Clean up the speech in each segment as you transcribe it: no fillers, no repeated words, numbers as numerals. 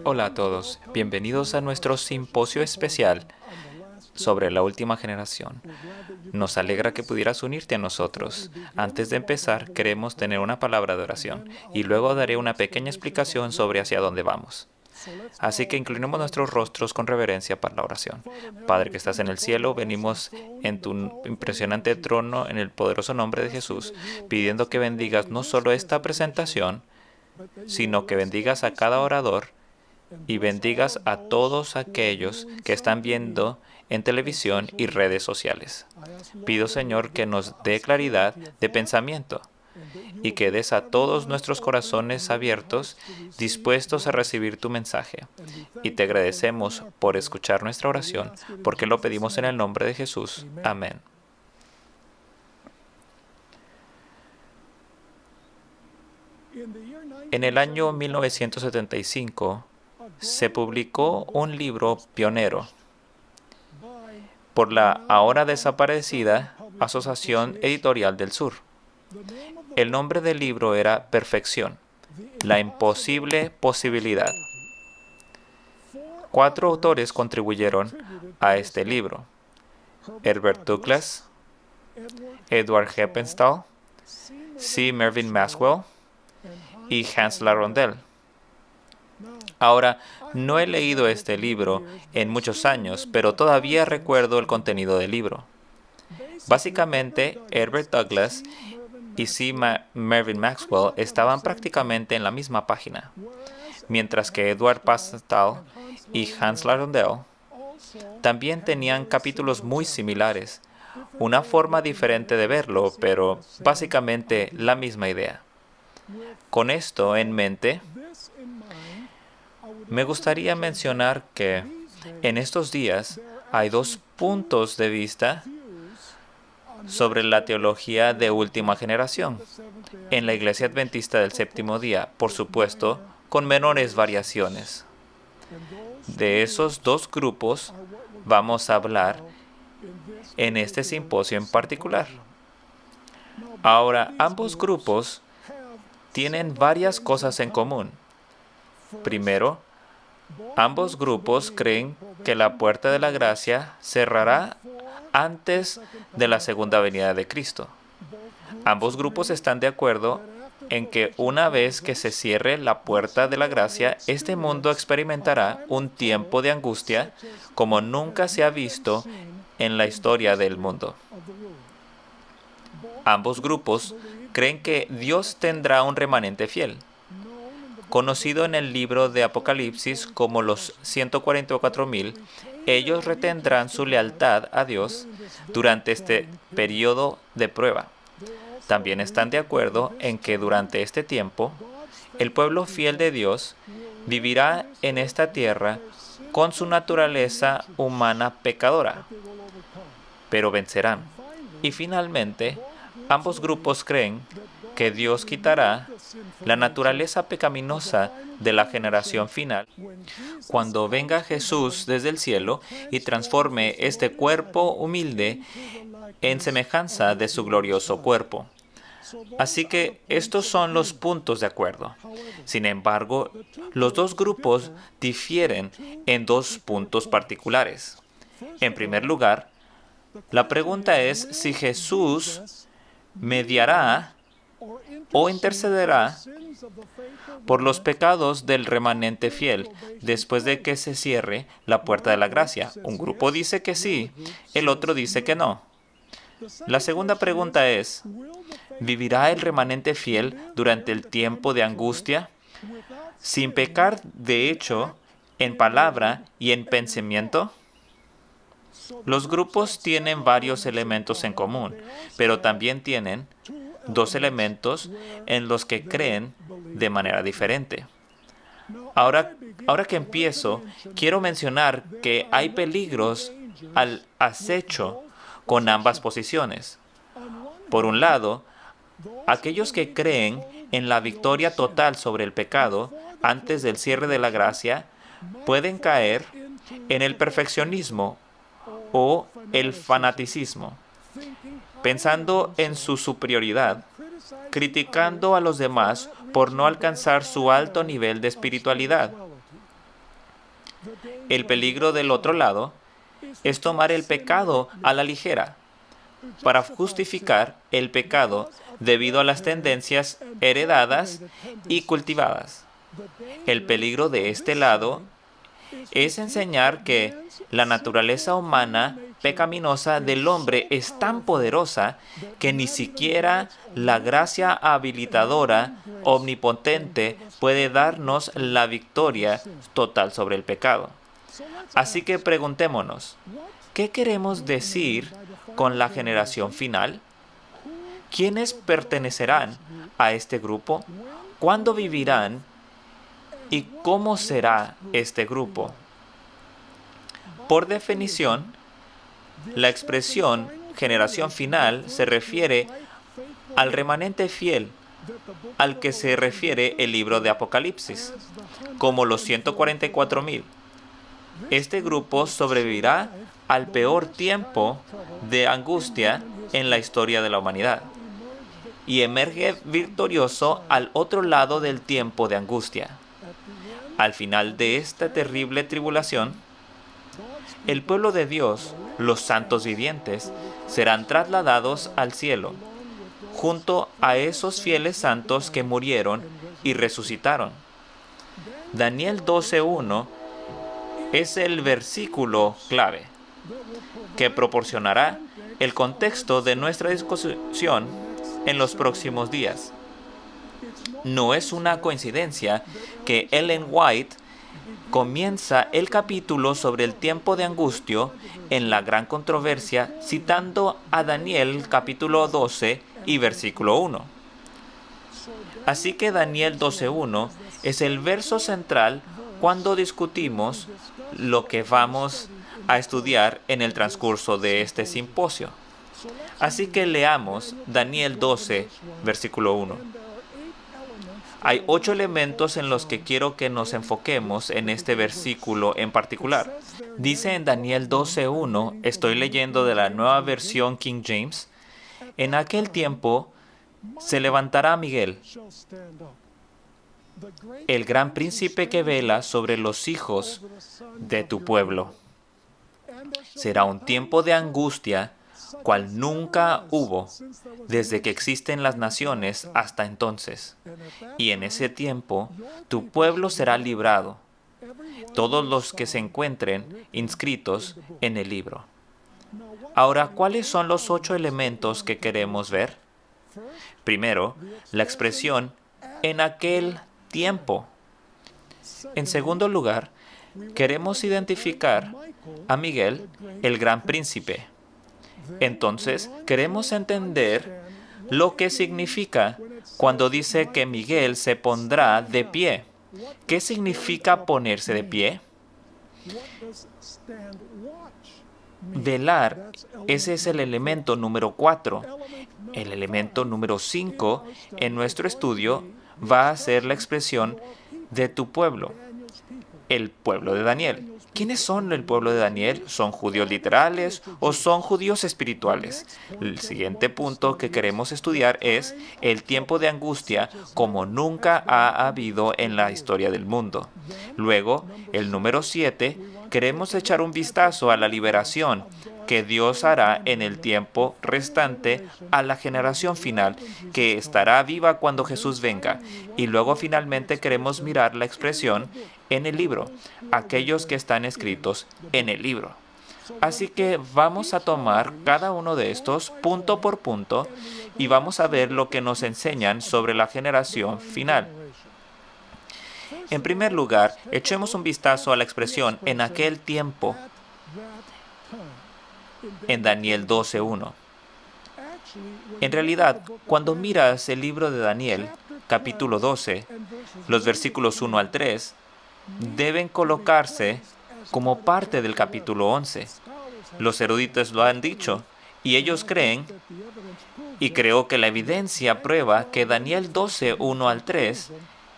Hola a todos, bienvenidos a nuestro simposio especial sobre la última generación. Nos alegra que pudieras unirte a nosotros. Antes de empezar, queremos tener una palabra de oración y luego daré una pequeña explicación sobre hacia dónde vamos. Así que inclinemos nuestros rostros con reverencia para la oración. Padre que estás en el cielo, venimos en tu impresionante trono en el poderoso nombre de Jesús, pidiendo que bendigas no solo esta presentación, sino que bendigas a cada orador y bendigas a todos aquellos que están viendo en televisión y redes sociales. Pido, Señor, que nos dé claridad de pensamiento y que des a todos nuestros corazones abiertos, dispuestos a recibir tu mensaje. Y te agradecemos por escuchar nuestra oración, porque lo pedimos en el nombre de Jesús. Amén. En el año 1975, se publicó un libro pionero por la ahora desaparecida Asociación Editorial del Sur. El nombre del libro era Perfección, la imposible posibilidad. 4 autores contribuyeron a este libro: Herbert Douglas, Edward Heppenstall, C. Mervyn Maxwell y Hans Larondel. Ahora, no he leído este libro en muchos años, pero todavía recuerdo el contenido del libro. Básicamente, Herbert Douglas y C. Mervyn Maxwell estaban prácticamente en la misma página, mientras que Edward Heppenstall y Hans Larondel también tenían capítulos muy similares, una forma diferente de verlo, pero básicamente la misma idea. Con esto en mente, me gustaría mencionar que en estos días hay 2 puntos de vista sobre la teología de última generación en la Iglesia Adventista del Séptimo Día, por supuesto, con menores variaciones. De esos 2 grupos vamos a hablar en este simposio en particular. Ahora, ambos grupos tienen varias cosas en común. Primero, ambos grupos creen que la puerta de la gracia cerrará antes de la segunda venida de Cristo. Ambos grupos están de acuerdo en que una vez que se cierre la puerta de la gracia, este mundo experimentará un tiempo de angustia como nunca se ha visto en la historia del mundo. Ambos grupos creen que Dios tendrá un remanente fiel, conocido en el libro de Apocalipsis como los 144,000. Ellos retendrán su lealtad a Dios durante este periodo de prueba. También están de acuerdo en que durante este tiempo, el pueblo fiel de Dios vivirá en esta tierra con su naturaleza humana pecadora, pero vencerán. Y finalmente, ambos grupos creen que Dios quitará la naturaleza pecaminosa de la generación final cuando venga Jesús desde el cielo y transforme este cuerpo humilde en semejanza de su glorioso cuerpo. Así que estos son los puntos de acuerdo. Sin embargo, los 2 grupos difieren en 2 puntos particulares. En primer lugar, la pregunta es si Jesús mediará o intercederá por los pecados del remanente fiel después de que se cierre la puerta de la gracia. Un grupo dice que sí, el otro dice que no. La segunda pregunta es, ¿vivirá el remanente fiel durante el tiempo de angustia sin pecar de hecho, en palabra y en pensamiento? Los grupos tienen varios elementos en común, pero también tienen 2 elementos en los que creen de manera diferente. Ahora que empiezo, quiero mencionar que hay peligros al acecho con ambas posiciones. Por un lado, aquellos que creen en la victoria total sobre el pecado antes del cierre de la gracia pueden caer en el perfeccionismo o el fanaticismo, pensando en su superioridad, criticando a los demás por no alcanzar su alto nivel de espiritualidad. El peligro del otro lado es tomar el pecado a la ligera para justificar el pecado debido a las tendencias heredadas y cultivadas. El peligro de este lado es enseñar que la naturaleza humana pecaminosa del hombre es tan poderosa que ni siquiera la gracia habilitadora omnipotente puede darnos la victoria total sobre el pecado. Así que preguntémonos, ¿qué queremos decir con la generación final? ¿Quiénes pertenecerán a este grupo? ¿Cuándo vivirán? ¿Y cómo será este grupo? Por definición, la expresión generación final se refiere al remanente fiel al que se refiere el libro de Apocalipsis, como los 144,000. Este grupo sobrevivirá al peor tiempo de angustia en la historia de la humanidad y emerge victorioso al otro lado del tiempo de angustia. Al final de esta terrible tribulación, el pueblo de Dios, los santos vivientes, serán trasladados al cielo, junto a esos fieles santos que murieron y resucitaron. Daniel 12:1 es el versículo clave que proporcionará el contexto de nuestra discusión en los próximos días. No es una coincidencia que Ellen White comienza el capítulo sobre el tiempo de angustia en la gran controversia citando a Daniel capítulo 12 y versículo 1. Así que Daniel 12:1 es el verso central cuando discutimos lo que vamos a estudiar en el transcurso de este simposio. Así que leamos Daniel 12, versículo 1. Hay 8 elementos en los que quiero que nos enfoquemos en este versículo en particular. Dice en Daniel 12:1, estoy leyendo de la nueva versión King James, en aquel tiempo se levantará Miguel, el gran príncipe que vela sobre los hijos de tu pueblo. Será un tiempo de angustia, cual nunca hubo, desde que existen las naciones hasta entonces. Y en ese tiempo, tu pueblo será librado, todos los que se encuentren inscritos en el libro. Ahora, ¿cuáles son los 8 elementos que queremos ver? Primero, la expresión en aquel tiempo. En segundo lugar, queremos identificar a Miguel, el gran príncipe. Entonces, queremos entender lo que significa cuando dice que Miguel se pondrá de pie. ¿Qué significa ponerse de pie? Velar, ese es el elemento número 4. El elemento número 5 en nuestro estudio va a ser la expresión de tu pueblo, el pueblo de Daniel. ¿Quiénes son el pueblo de Daniel? ¿Son judíos literales o son judíos espirituales? El siguiente punto que queremos estudiar es el tiempo de angustia como nunca ha habido en la historia del mundo. Luego, el número 7, queremos echar un vistazo a la liberación que Dios hará en el tiempo restante a la generación final, que estará viva cuando Jesús venga. Y luego finalmente queremos mirar la expresión en el libro, aquellos que están escritos en el libro. Así que vamos a tomar cada uno de estos punto por punto y vamos a ver lo que nos enseñan sobre la generación final. En primer lugar, echemos un vistazo a la expresión en aquel tiempo en Daniel 12:1. En realidad, cuando miras el libro de Daniel, capítulo 12, los versículos 1 al 3, deben colocarse como parte del capítulo 11. Los eruditos lo han dicho, y ellos creen, y creo que la evidencia prueba que Daniel 12, 1 al 3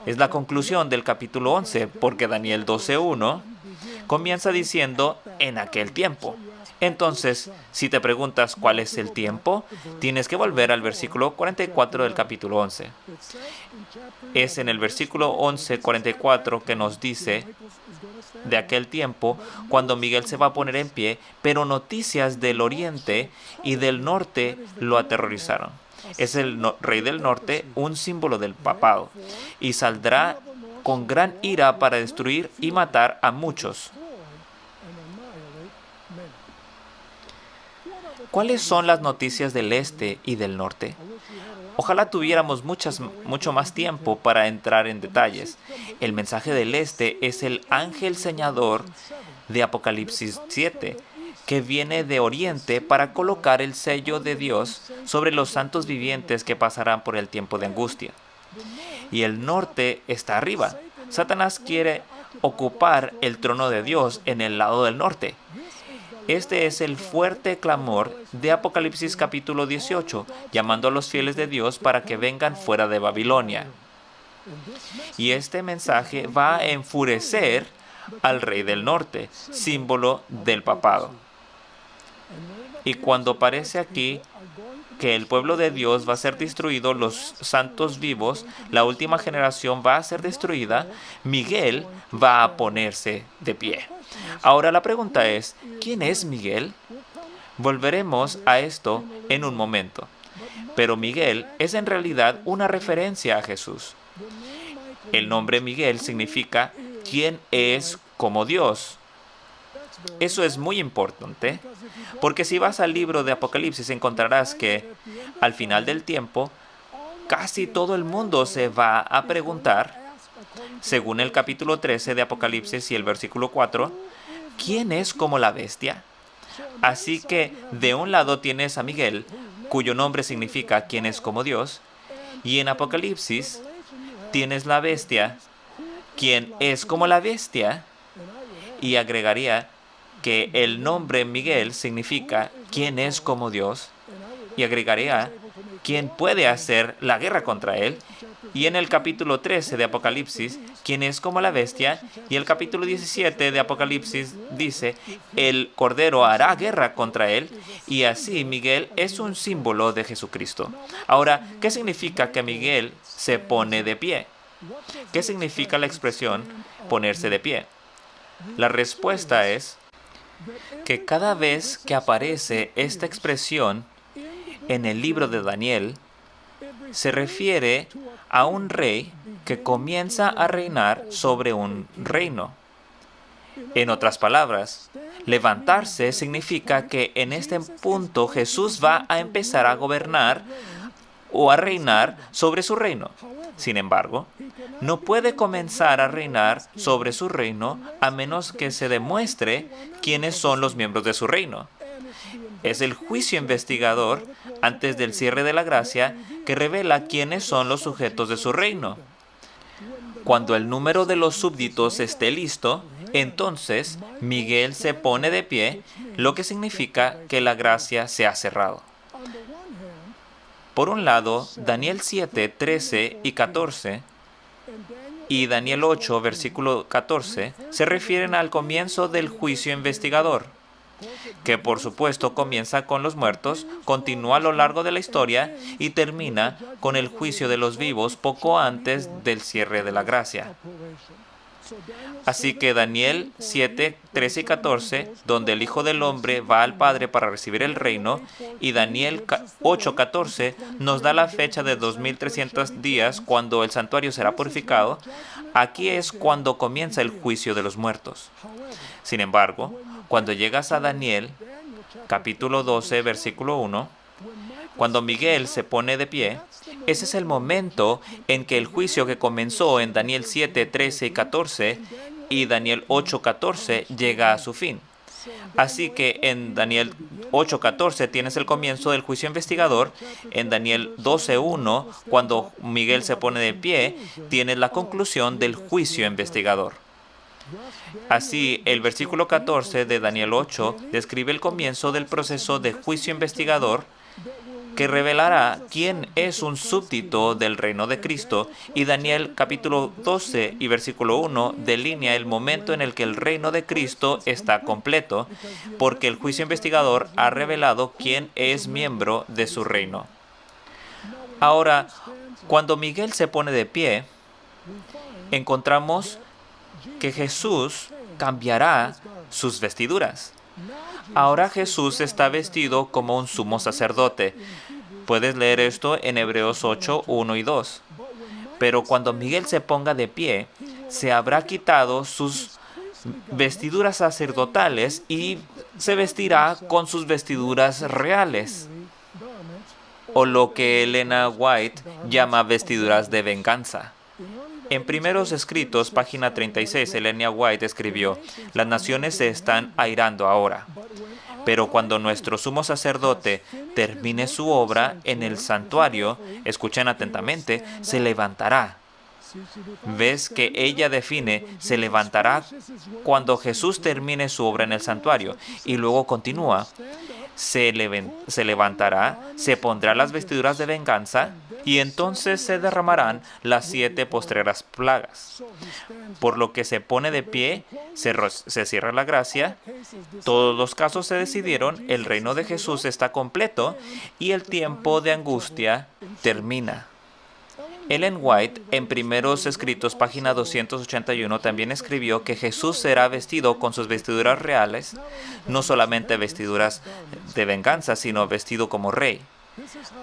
es la conclusión del capítulo 11, porque Daniel 12:1 comienza diciendo en aquel tiempo. Entonces, si te preguntas cuál es el tiempo, tienes que volver al versículo 44 del capítulo 11. Es en el versículo 11:44 que nos dice de aquel tiempo cuando Miguel se va a poner en pie, pero noticias del oriente y del norte lo aterrorizaron. Es el rey del norte, un símbolo del papado, y saldrá con gran ira para destruir y matar a muchos. ¿Cuáles son las noticias del este y del norte? Ojalá tuviéramos mucho más tiempo para entrar en detalles. El mensaje del este es el ángel señalador de Apocalipsis 7, que viene de Oriente para colocar el sello de Dios sobre los santos vivientes que pasarán por el tiempo de angustia. Y el norte está arriba. Satanás quiere ocupar el trono de Dios en el lado del norte. Este es el fuerte clamor de Apocalipsis capítulo 18, llamando a los fieles de Dios para que vengan fuera de Babilonia. Y este mensaje va a enfurecer al rey del norte, símbolo del papado. Y cuando aparece aquí que el pueblo de Dios va a ser destruido, los santos vivos, la última generación va a ser destruida, Miguel va a ponerse de pie. Ahora la pregunta es, ¿quién es Miguel? Volveremos a esto en un momento. Pero Miguel es en realidad una referencia a Jesús. El nombre Miguel significa ¿quién es como Dios? Eso es muy importante, porque si vas al libro de Apocalipsis encontrarás que al final del tiempo casi todo el mundo se va a preguntar, según el capítulo 13 de Apocalipsis y el versículo 4, ¿quién es como la bestia? Así que de un lado tienes a Miguel, cuyo nombre significa ¿quién es como Dios? Y en Apocalipsis tienes la bestia, ¿quién es como la bestia? Y agregaría que el nombre Miguel significa ¿quién es como Dios? Y agregaría ¿quién puede hacer la guerra contra él? Y en el capítulo 13 de Apocalipsis, ¿quién es como la bestia? Y el capítulo 17 de Apocalipsis dice, el Cordero hará guerra contra él. Y así Miguel es un símbolo de Jesucristo. Ahora, ¿qué significa que Miguel se pone de pie? ¿Qué significa la expresión ponerse de pie? La respuesta es que cada vez que aparece esta expresión en el libro de Daniel, se refiere a un rey que comienza a reinar sobre un reino. En otras palabras, levantarse significa que en este punto Jesús va a empezar a gobernar o a reinar sobre su reino. Sin embargo, no puede comenzar a reinar sobre su reino a menos que se demuestre quiénes son los miembros de su reino. Es el juicio investigador antes del cierre de la gracia que revela quiénes son los sujetos de su reino. Cuando el número de los súbditos esté listo, entonces Miguel se pone de pie, lo que significa que la gracia se ha cerrado. Por un lado, Daniel 7, 13 y 14 y Daniel 8, versículo 14, se refieren al comienzo del juicio investigador, que por supuesto comienza con los muertos, continúa a lo largo de la historia y termina con el juicio de los vivos poco antes del cierre de la gracia. Así que Daniel 7, 13 y 14, donde el Hijo del Hombre va al Padre para recibir el reino, y Daniel 8, 14 nos da la fecha de 2300 días cuando el santuario será purificado. Aquí es cuando comienza el juicio de los muertos. Sin embargo, cuando llegas a Daniel, capítulo 12, versículo 1, cuando Miguel se pone de pie, ese es el momento en que el juicio que comenzó en Daniel 7, 13 y 14 y Daniel 8, 14 llega a su fin. Así que en Daniel 8, 14 tienes el comienzo del juicio investigador. En Daniel 12, 1, cuando Miguel se pone de pie, tienes la conclusión del juicio investigador. Así, el versículo 14 de Daniel 8 describe el comienzo del proceso de juicio investigador que revelará quién es un súbdito del reino de Cristo, y Daniel capítulo 12 y versículo 1 delinea el momento en el que el reino de Cristo está completo, porque el juicio investigador ha revelado quién es miembro de su reino. Ahora, cuando Miguel se pone de pie, encontramos que Jesús cambiará sus vestiduras. Ahora Jesús está vestido como un sumo sacerdote. Puedes leer esto en Hebreos 8, 1 y 2. Pero cuando Miguel se ponga de pie, se habrá quitado sus vestiduras sacerdotales y se vestirá con sus vestiduras reales, o lo que Elena White llama vestiduras de venganza. En Primeros Escritos, página 36, Elena White escribió: las naciones se están airando ahora, pero cuando nuestro sumo sacerdote termine su obra en el santuario, escuchen atentamente, se levantará. ¿Ves que ella define se levantará cuando Jesús termine su obra en el santuario? Y luego continúa, se levantará, se pondrá las vestiduras de venganza y entonces se derramarán las 7 postreras plagas. Por lo que se pone de pie, se cierra la gracia, todos los casos se decidieron, el reino de Jesús está completo y el tiempo de angustia termina. Ellen White, en Primeros Escritos, página 281, también escribió que Jesús será vestido con sus vestiduras reales, no solamente vestiduras de venganza, sino vestido como rey.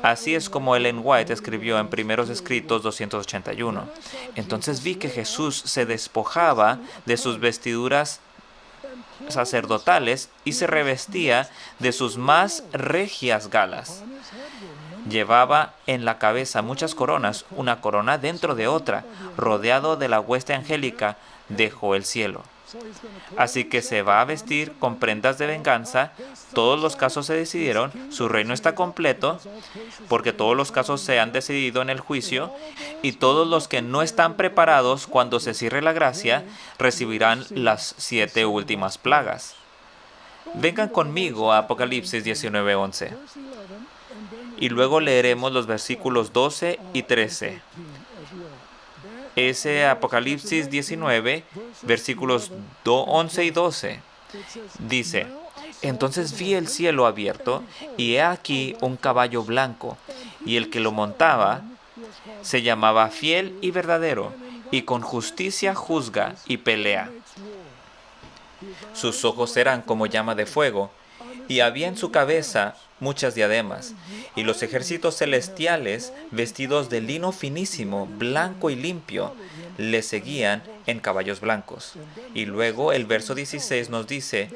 Así es como Ellen White escribió en Primeros Escritos 281. Entonces vi que Jesús se despojaba de sus vestiduras sacerdotales y se revestía de sus más regias galas. Llevaba en la cabeza muchas coronas, una corona dentro de otra, rodeado de la hueste angélica, dejó el cielo. Así que se va a vestir con prendas de venganza. Todos los casos se decidieron, su reino está completo, porque todos los casos se han decidido en el juicio, y todos los que no están preparados cuando se cierre la gracia, recibirán las 7 últimas plagas. Vengan conmigo a Apocalipsis 19:11. Y luego leeremos los versículos 12 y 13. Ese Apocalipsis 19, versículos 11 y 12. Dice: entonces vi el cielo abierto, y he aquí un caballo blanco, y el que lo montaba se llamaba Fiel y Verdadero, y con justicia juzga y pelea. Sus ojos eran como llama de fuego, y había en su cabeza muchas diademas, y los ejércitos celestiales, vestidos de lino finísimo, blanco y limpio, le seguían en caballos blancos. Y luego el verso 16 nos dice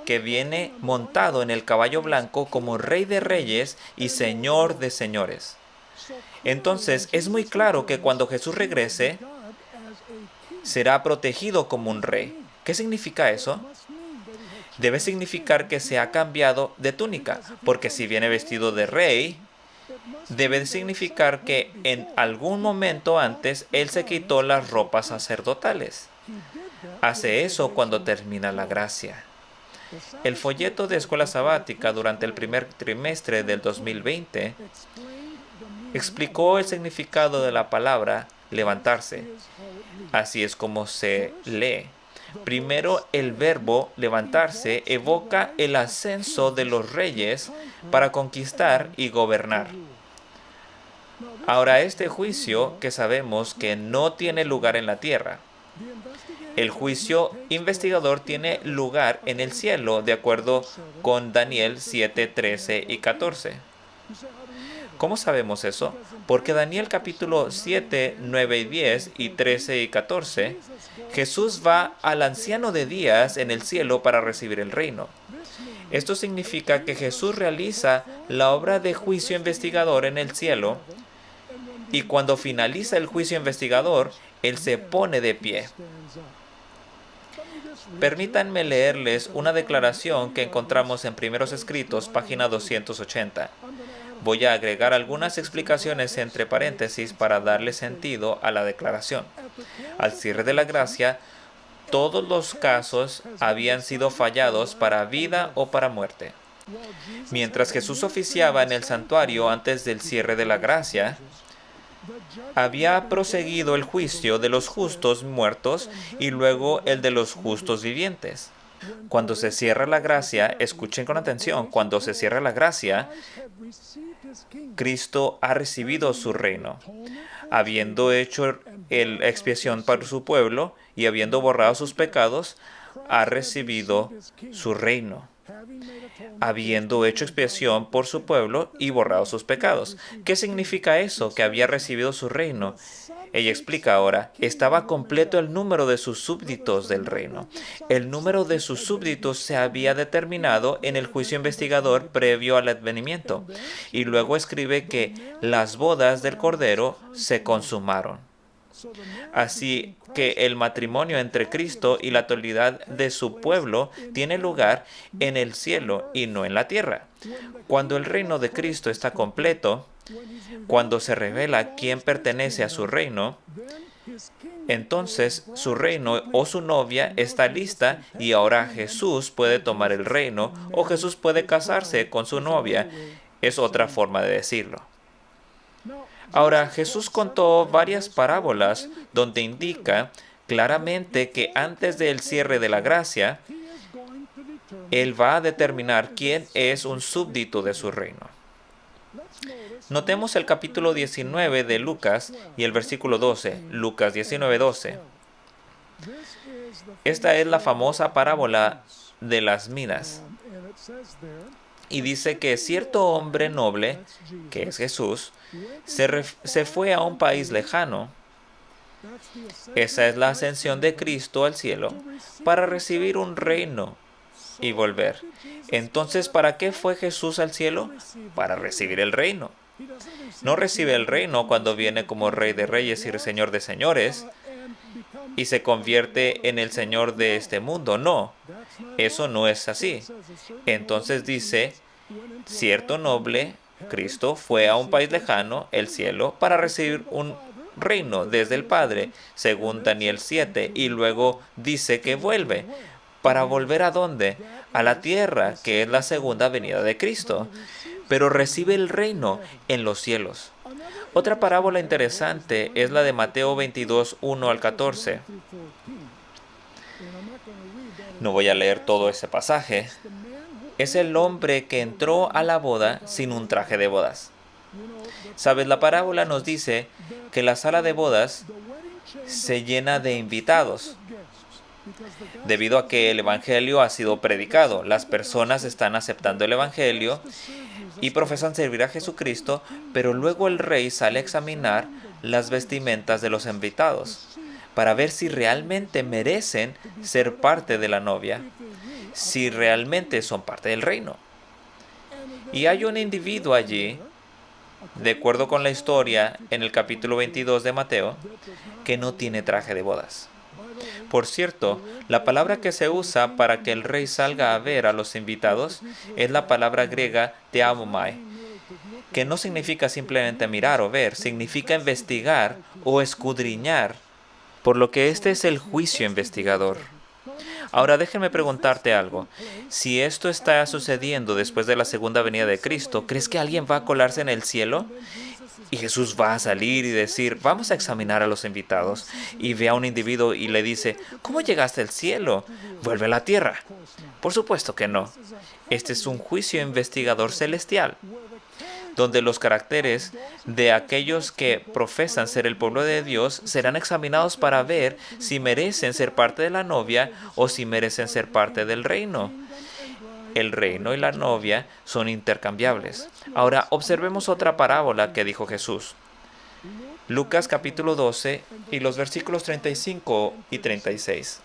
que viene montado en el caballo blanco como Rey de Reyes y Señor de Señores. Entonces es muy claro que cuando Jesús regrese, será protegido como un rey. ¿Qué significa eso? Debe significar que se ha cambiado de túnica, porque si viene vestido de rey, debe significar que en algún momento antes él se quitó las ropas sacerdotales. Hace eso cuando termina la gracia. El folleto de escuela sabática durante el primer trimestre del 2020 explicó el significado de la palabra levantarse. Así es como se lee. Primero, el verbo levantarse evoca el ascenso de los reyes para conquistar y gobernar. Ahora, este juicio que sabemos que no tiene lugar en la tierra. El juicio investigador tiene lugar en el cielo, de acuerdo con Daniel 7, 13 y 14. ¿Cómo sabemos eso? Porque Daniel capítulo 7, 9 y 10 y 13 y 14, Jesús va al anciano de días en el cielo para recibir el reino. Esto significa que Jesús realiza la obra de juicio investigador en el cielo, y cuando finaliza el juicio investigador, Él se pone de pie. Permítanme leerles una declaración que encontramos en Primeros Escritos, página 280. Voy a agregar algunas explicaciones entre paréntesis para darle sentido a la declaración. Al cierre de la gracia, todos los casos habían sido fallados para vida o para muerte. Mientras Jesús oficiaba en el santuario antes del cierre de la gracia, había proseguido el juicio de los justos muertos y luego el de los justos vivientes. Cuando se cierra la gracia, escuchen con atención, cuando se cierra la gracia, Cristo ha recibido su reino. Habiendo hecho la expiación para su pueblo y habiendo borrado sus pecados, ha recibido su reino, habiendo hecho expiación por su pueblo y borrado sus pecados. ¿Qué significa eso? Que había recibido su reino. Ella explica ahora, estaba completo el número de sus súbditos del reino. El número de sus súbditos se había determinado en el juicio investigador previo al advenimiento. Y luego escribe que las bodas del Cordero se consumaron. Así que el matrimonio entre Cristo y la totalidad de su pueblo tiene lugar en el cielo y no en la tierra. Cuando el reino de Cristo está completo, cuando se revela quién pertenece a su reino, entonces su reino o su novia está lista y ahora Jesús puede tomar el reino o Jesús puede casarse con su novia. Es otra forma de decirlo. Ahora, Jesús contó varias parábolas donde indica claramente que antes del cierre de la gracia, Él va a determinar quién es un súbdito de su reino. Notemos el capítulo 19 de Lucas y el versículo 12. Lucas 19:12. Esta es la famosa parábola de las minas. Y dice que cierto hombre noble, que es Jesús, se fue a un país lejano. Esa es la ascensión de Cristo al cielo, para recibir un reino y volver. Entonces, ¿para qué fue Jesús al cielo? Para recibir el reino. No recibe el reino cuando viene como Rey de Reyes y Señor de Señores y se convierte en el Señor de este mundo. No, eso no es así. Entonces dice, cierto noble, Cristo, fue a un país lejano, el cielo, para recibir un reino desde el Padre, según Daniel 7, y luego dice que vuelve. ¿Para volver a dónde? A la tierra, que es la segunda venida de Cristo. Pero recibe el reino en los cielos. Otra parábola interesante es la de Mateo 22, 1 al 14. No voy a leer todo ese pasaje. Es el hombre que entró a la boda sin un traje de bodas. ¿Sabes? La parábola nos dice que la sala de bodas se llena de invitados. Debido a que el Evangelio ha sido predicado, las personas están aceptando el Evangelio y profesan servir a Jesucristo, pero luego el rey sale a examinar las vestimentas de los invitados para ver si realmente merecen ser parte de la novia, si realmente son parte del reino. Y hay un individuo allí, de acuerdo con la historia en el capítulo 22 de Mateo, que no tiene traje de bodas. Por cierto, la palabra que se usa para que el rey salga a ver a los invitados es la palabra griega theaomai, que no significa simplemente mirar o ver, significa investigar o escudriñar, por lo que este es el juicio investigador. Ahora déjenme preguntarte algo. Si esto está sucediendo después de la segunda venida de Cristo, ¿crees que alguien va a colarse en el cielo? Y Jesús va a salir y decir, vamos a examinar a los invitados. Y ve a un individuo y le dice, ¿cómo llegaste al cielo? Vuelve a la tierra. Por supuesto que no. Este es un juicio investigador celestial, donde los caracteres de aquellos que profesan ser el pueblo de Dios serán examinados para ver si merecen ser parte de la novia o si merecen ser parte del reino. El reino y la novia son intercambiables. Ahora, observemos otra parábola que dijo Jesús. Lucas capítulo 12 y los versículos 35 y 36.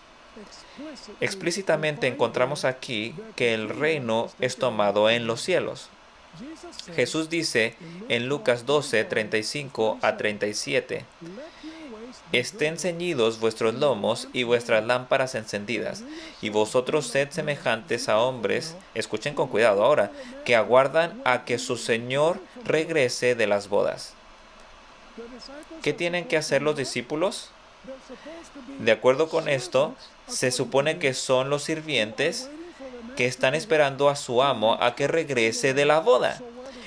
Explícitamente encontramos aquí que el reino es tomado en los cielos. Jesús dice en Lucas 12, 35 a 37, estén ceñidos vuestros lomos y vuestras lámparas encendidas, y vosotros sed semejantes a hombres, escuchen con cuidado ahora, que aguardan a que su Señor regrese de las bodas. ¿Qué tienen que hacer los discípulos? De acuerdo con esto, se supone que son los sirvientes que están esperando a su amo a que regrese de la boda.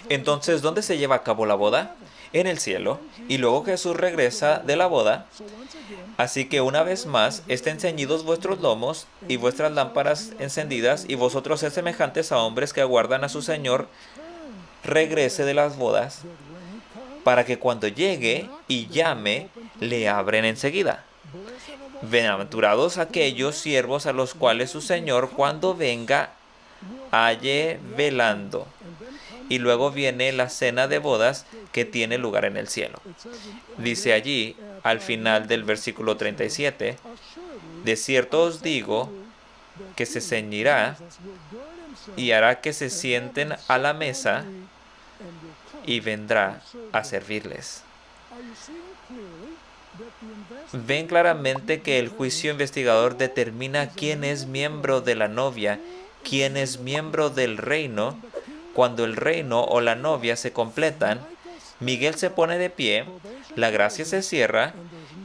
Entonces, ¿dónde se lleva a cabo la boda? En el cielo. Y luego Jesús regresa de la boda. Así que una vez más, estén ceñidos vuestros lomos y vuestras lámparas encendidas, y vosotros sed semejantes a hombres que aguardan a su Señor regrese de las bodas, para que cuando llegue y llame, le abren enseguida. Bienaventurados aquellos siervos a los cuales su Señor, cuando venga, halle velando. Y luego viene la cena de bodas que tiene lugar en el cielo. Dice allí, al final del versículo 37, de cierto os digo que se ceñirá y hará que se sienten a la mesa y vendrá a servirles. Ven claramente que el juicio investigador determina quién es miembro de la novia, quién es miembro del reino. Cuando el reino o la novia se completan, Miguel se pone de pie, la gracia se cierra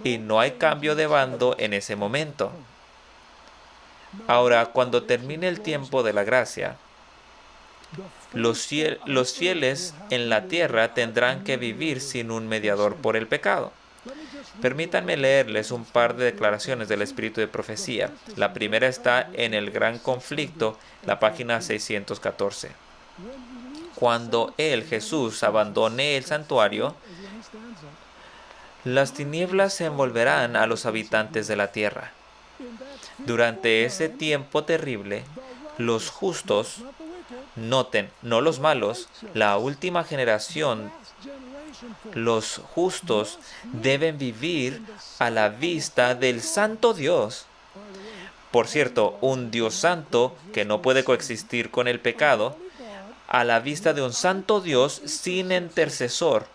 y no hay cambio de bando en ese momento. Ahora, cuando termine el tiempo de la gracia, los fieles en la tierra tendrán que vivir sin un mediador por el pecado. Permítanme leerles un par de declaraciones del Espíritu de Profecía. La primera está en el Gran Conflicto, la página 614. Cuando Él, Jesús, abandone el santuario, las tinieblas se envolverán a los habitantes de la tierra. Durante ese tiempo terrible, los justos, noten, no los malos, la última generación, los justos deben vivir a la vista del santo Dios. Por cierto, un Dios santo que no puede coexistir con el pecado, a la vista de un santo Dios sin intercesor.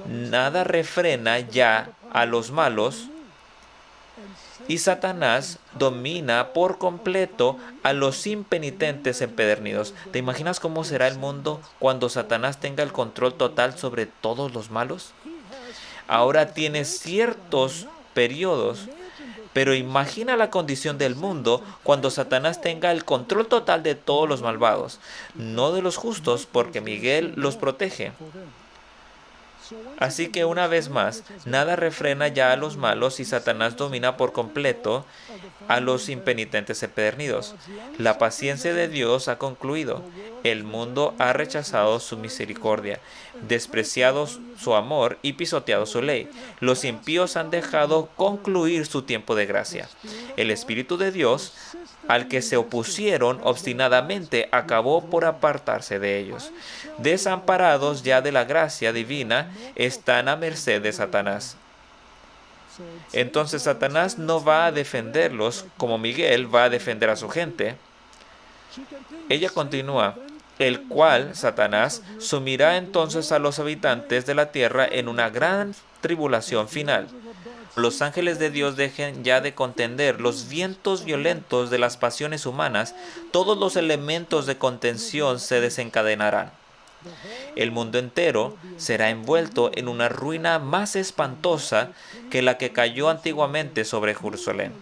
Nada refrena ya a los malos y Satanás domina por completo a los impenitentes empedernidos. ¿Te imaginas cómo será el mundo cuando Satanás tenga el control total sobre todos los malos? Ahora tiene ciertos periodos, pero imagina la condición del mundo cuando Satanás tenga el control total de todos los malvados, no de los justos, porque Miguel los protege. Así que una vez más, nada refrena ya a los malos y Satanás domina por completo a los impenitentes empedernidos. La paciencia de Dios ha concluido. El mundo ha rechazado su misericordia, despreciado su amor y pisoteado su ley. Los impíos han dejado concluir su tiempo de gracia. El Espíritu de Dios, al que se opusieron obstinadamente, acabó por apartarse de ellos. Desamparados ya de la gracia divina, están a merced de Satanás. Entonces Satanás no va a defenderlos como Miguel va a defender a su gente. Ella continúa, el cual, Satanás, sumirá entonces a los habitantes de la tierra en una gran tribulación final. Los ángeles de Dios dejen ya de contender los vientos violentos de las pasiones humanas, todos los elementos de contención se desencadenarán. El mundo entero será envuelto en una ruina más espantosa que la que cayó antiguamente sobre Jerusalén.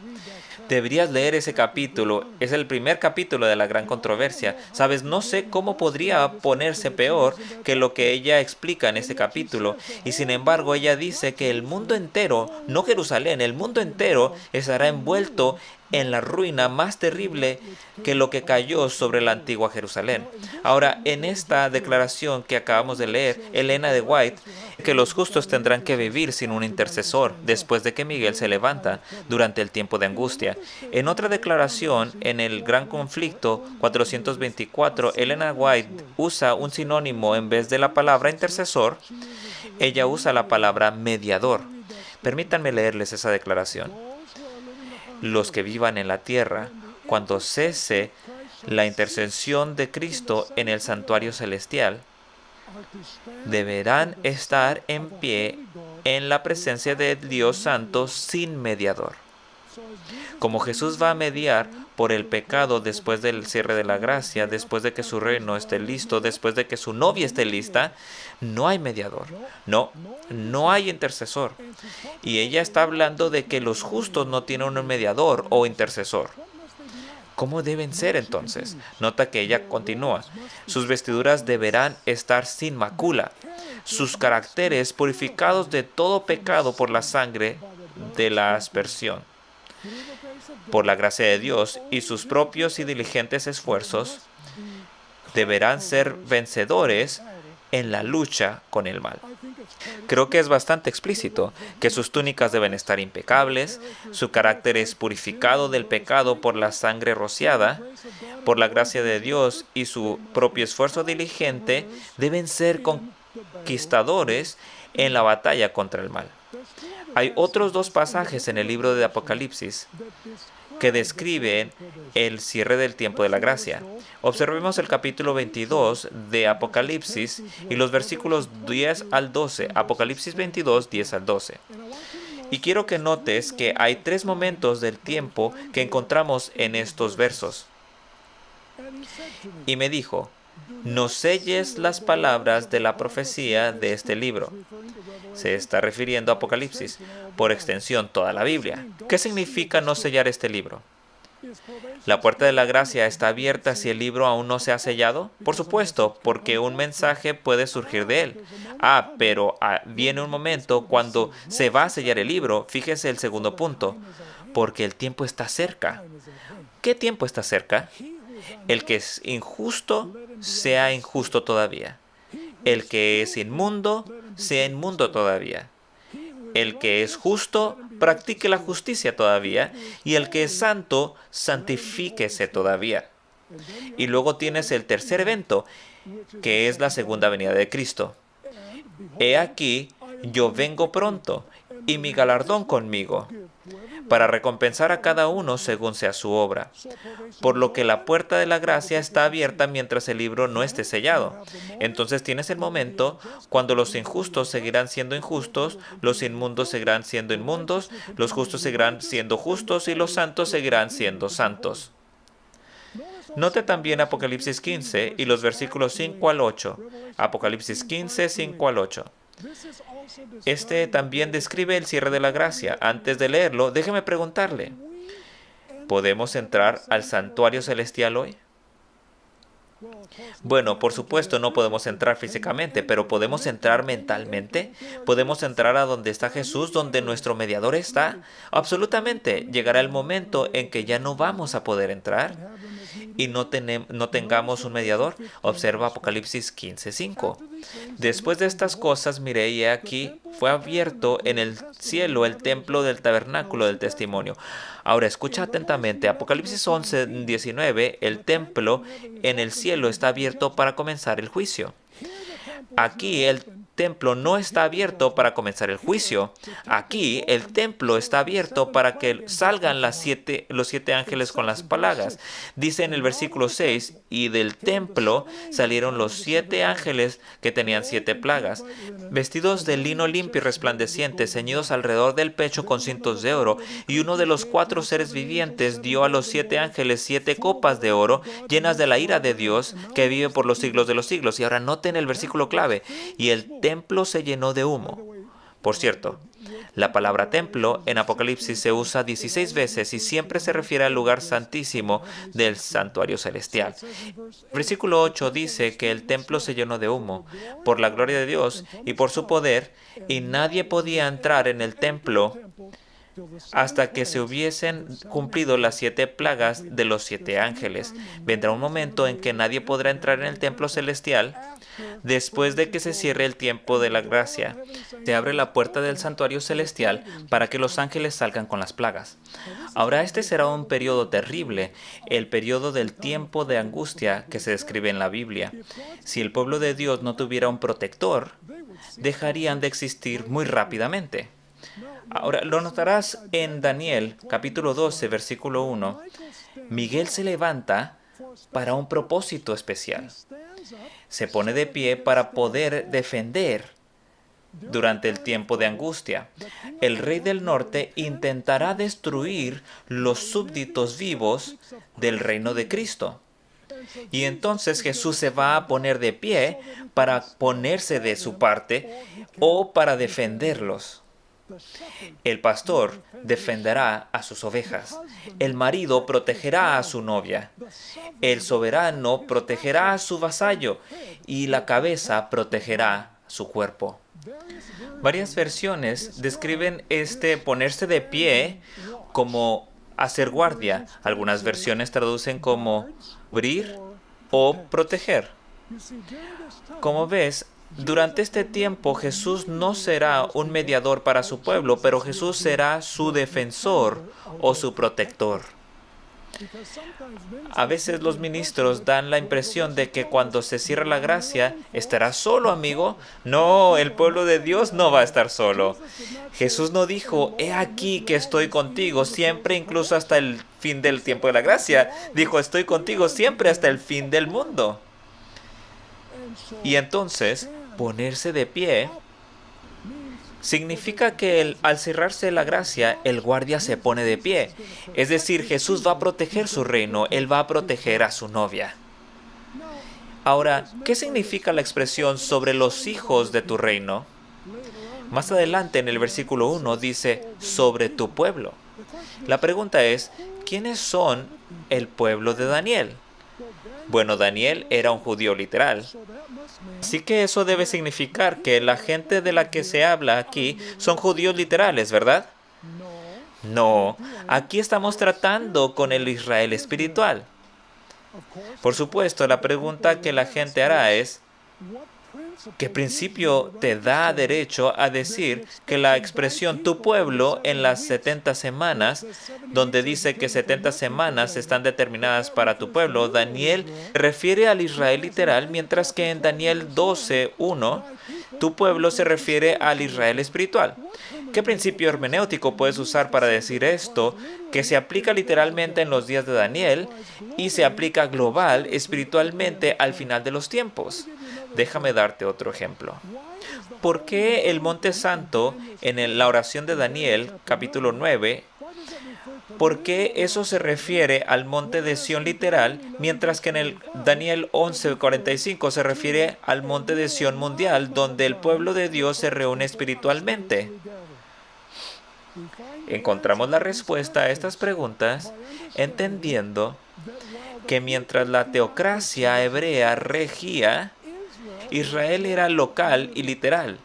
Deberías leer ese capítulo. Es el primer capítulo de la gran controversia. Sabes, no sé cómo podría ponerse peor que lo que ella explica en ese capítulo. Y sin embargo, ella dice que el mundo entero, no Jerusalén, el mundo entero estará envuelto en la ruina más terrible que lo que cayó sobre la antigua Jerusalén. Ahora, en esta declaración que acabamos de leer, Elena de White, que los justos tendrán que vivir sin un intercesor después de que Miguel se levanta durante el tiempo de angustia. En otra declaración, en el Gran Conflicto 424, Elena White usa un sinónimo en vez de la palabra intercesor. Ella usa la palabra mediador. Permítanme leerles esa declaración. Los que vivan en la tierra, cuando cese la intercesión de Cristo en el santuario celestial, deberán estar en pie en la presencia de Dios Santo sin mediador. Como Jesús va a mediar por el pecado después del cierre de la gracia, después de que su reino esté listo, después de que su novia esté lista, no hay mediador. No hay intercesor. Y ella está hablando de que los justos no tienen un mediador o intercesor. ¿Cómo deben ser entonces? Nota que ella continúa. Sus vestiduras deberán estar sin macula, sus caracteres purificados de todo pecado por la sangre de la aspersión. Por la gracia de Dios y sus propios y diligentes esfuerzos, deberán ser vencedores en la lucha con el mal. Creo que es bastante explícito que sus túnicas deben estar impecables, su carácter es purificado del pecado por la sangre rociada, por la gracia de Dios y su propio esfuerzo diligente deben ser conquistadores en la batalla contra el mal. Hay otros dos pasajes en el libro de Apocalipsis que describen el cierre del tiempo de la gracia. Observemos el capítulo 22 de Apocalipsis y los versículos 10 al 12. Apocalipsis 22, 10 al 12. Y quiero que notes que hay tres momentos del tiempo que encontramos en estos versos. Y me dijo, no selles las palabras de la profecía de este libro. Se está refiriendo a Apocalipsis, por extensión toda la Biblia. ¿Qué significa no sellar este libro? ¿La puerta de la gracia está abierta si el libro aún no se ha sellado? Por supuesto, porque un mensaje puede surgir de él. Pero viene un momento cuando se va a sellar el libro. Fíjese el segundo punto, porque el tiempo está cerca. ¿Qué tiempo está cerca? El que es injusto, sea injusto todavía. El que es inmundo, sea inmundo todavía. El que es justo, practique la justicia todavía. Y el que es santo, santifíquese todavía. Y luego tienes el tercer evento, que es la segunda venida de Cristo. He aquí, yo vengo pronto, y mi galardón conmigo, para recompensar a cada uno según sea su obra. Por lo que la puerta de la gracia está abierta mientras el libro no esté sellado. Entonces tienes el momento cuando los injustos seguirán siendo injustos, los inmundos seguirán siendo inmundos, los justos seguirán siendo justos y los santos seguirán siendo santos. Note también Apocalipsis 15 y los versículos 5 al 8. Apocalipsis 15, 5 al 8. Este también describe el cierre de la gracia. Antes de leerlo, déjeme preguntarle, ¿podemos entrar al santuario celestial hoy? Bueno, por supuesto no podemos entrar físicamente, pero ¿podemos entrar mentalmente? ¿Podemos entrar a donde está Jesús, donde nuestro mediador está? Absolutamente. Llegará el momento en que ya no vamos a poder entrar y no tengamos un mediador. Observa Apocalipsis 15:5. Después de estas cosas miré y aquí fue abierto en el cielo el templo del tabernáculo del testimonio. Ahora escucha atentamente. Apocalipsis 11:19. El templo en el cielo está abierto para comenzar el juicio. Aquí el templo no está abierto para comenzar el juicio. Aquí el templo está abierto para que salgan los siete ángeles con las plagas. Dice en el versículo 6, y del templo salieron los 7 ángeles que tenían 7 plagas, vestidos de lino limpio y resplandeciente, ceñidos alrededor del pecho con cintos de oro, y uno de los 4 seres vivientes dio a los 7 ángeles 7 copas de oro, llenas de la ira de Dios, que vive por los siglos de los siglos. Y ahora noten el versículo clave, y el templo se llenó de humo. Por cierto, la palabra templo en Apocalipsis se usa 16 veces y siempre se refiere al lugar santísimo del santuario celestial. Versículo 8 dice que el templo se llenó de humo por la gloria de Dios y por su poder, y nadie podía entrar en el templo hasta que se hubiesen cumplido las 7 plagas de los 7 ángeles. Vendrá un momento en que nadie podrá entrar en el templo celestial después de que se cierre el tiempo de la gracia. Se abre la puerta del santuario celestial para que los ángeles salgan con las plagas. Ahora este será un periodo terrible, el periodo del tiempo de angustia que se describe en la Biblia. Si el pueblo de Dios no tuviera un protector, dejarían de existir muy rápidamente. Ahora, lo notarás en Daniel, capítulo 12, versículo 1. Miguel se levanta para un propósito especial. Se pone de pie para poder defender durante el tiempo de angustia. El rey del norte intentará destruir los súbditos vivos del reino de Cristo. Y entonces Jesús se va a poner de pie para ponerse de su parte o para defenderlos. El pastor defenderá a sus ovejas. El marido protegerá a su novia. El soberano protegerá a su vasallo. Y la cabeza protegerá su cuerpo. Varias versiones describen este ponerse de pie como hacer guardia. Algunas versiones traducen como cubrir o proteger. Como ves, Durante este tiempo Jesús no será un mediador para su pueblo, pero Jesús será su defensor o su protector. A veces los ministros dan la impresión de que cuando se cierra la gracia, ¿estarás solo, amigo? No, el pueblo de Dios no va a estar solo. Jesús no dijo, he aquí que estoy contigo siempre, incluso hasta el fin del tiempo de la gracia. Dijo, estoy contigo siempre hasta el fin del mundo. Y entonces, ponerse de pie significa que al cerrarse la gracia, el guardia se pone de pie. Es decir, Jesús va a proteger su reino, Él va a proteger a su novia. Ahora, ¿qué significa la expresión sobre los hijos de tu reino? Más adelante en el versículo 1 dice, sobre tu pueblo. La pregunta es, ¿quiénes son el pueblo de Daniel? Bueno, Daniel era un judío literal. Así que eso debe significar que la gente de la que se habla aquí son judíos literales, ¿verdad? No, aquí estamos tratando con el Israel espiritual. Por supuesto, la pregunta que la gente hará es, ¿qué principio te da derecho a decir que la expresión tu pueblo en las 70 semanas, donde dice que 70 semanas están determinadas para tu pueblo, Daniel refiere al Israel literal, mientras que en Daniel 12:1, tu pueblo se refiere al Israel espiritual? ¿Qué principio hermenéutico puedes usar para decir esto, que se aplica literalmente en los días de Daniel y se aplica global, espiritualmente, al final de los tiempos? Déjame darte otro ejemplo. ¿Por qué el Monte Santo en la oración de Daniel, capítulo 9, por qué eso se refiere al Monte de Sión literal, mientras que en el Daniel 11:45 se refiere al Monte de Sión mundial, donde el pueblo de Dios se reúne espiritualmente? Encontramos la respuesta a estas preguntas entendiendo que mientras la teocracia hebrea regía, Israel era local y literal.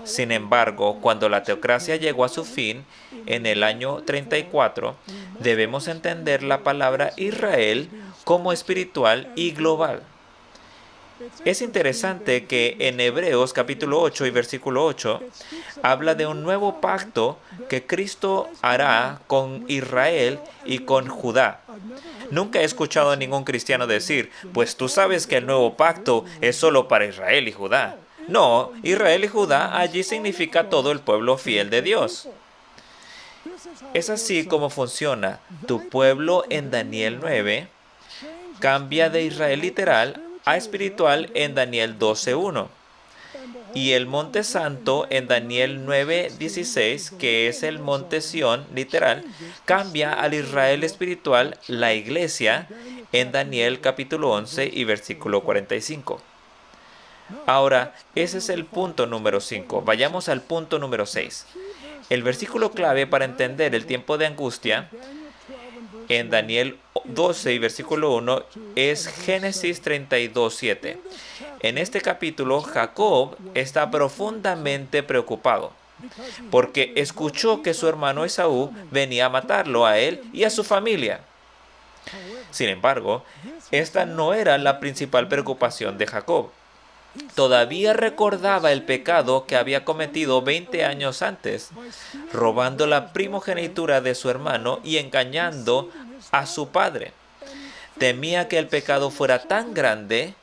Sin embargo, cuando la teocracia llegó a su fin, en el año 34, debemos entender la palabra Israel como espiritual y global. Es interesante que en Hebreos capítulo 8 y versículo 8 habla de un nuevo pacto que Cristo hará con Israel y con Judá. Nunca he escuchado a ningún cristiano decir, pues tú sabes que el nuevo pacto es solo para Israel y Judá. No, Israel y Judá allí significa todo el pueblo fiel de Dios. Es así como funciona. Tu pueblo en Daniel 9 cambia de Israel literal a espiritual en Daniel 12:1. Y el Monte Santo en Daniel 9:16, que es el Monte Sión literal, cambia al Israel espiritual, la iglesia, en Daniel capítulo 11 y versículo 45. Ahora, ese es el punto número 5. Vayamos al punto número 6. El versículo clave para entender el tiempo de angustia en Daniel 12 y versículo 1 es Génesis 32:7. En este capítulo, Jacob está profundamente preocupado porque escuchó que su hermano Esaú venía a matarlo a él y a su familia. Sin embargo, esta no era la principal preocupación de Jacob. Todavía recordaba el pecado que había cometido 20 años antes, robando la primogenitura de su hermano y engañando a su padre. Temía que el pecado fuera tan grande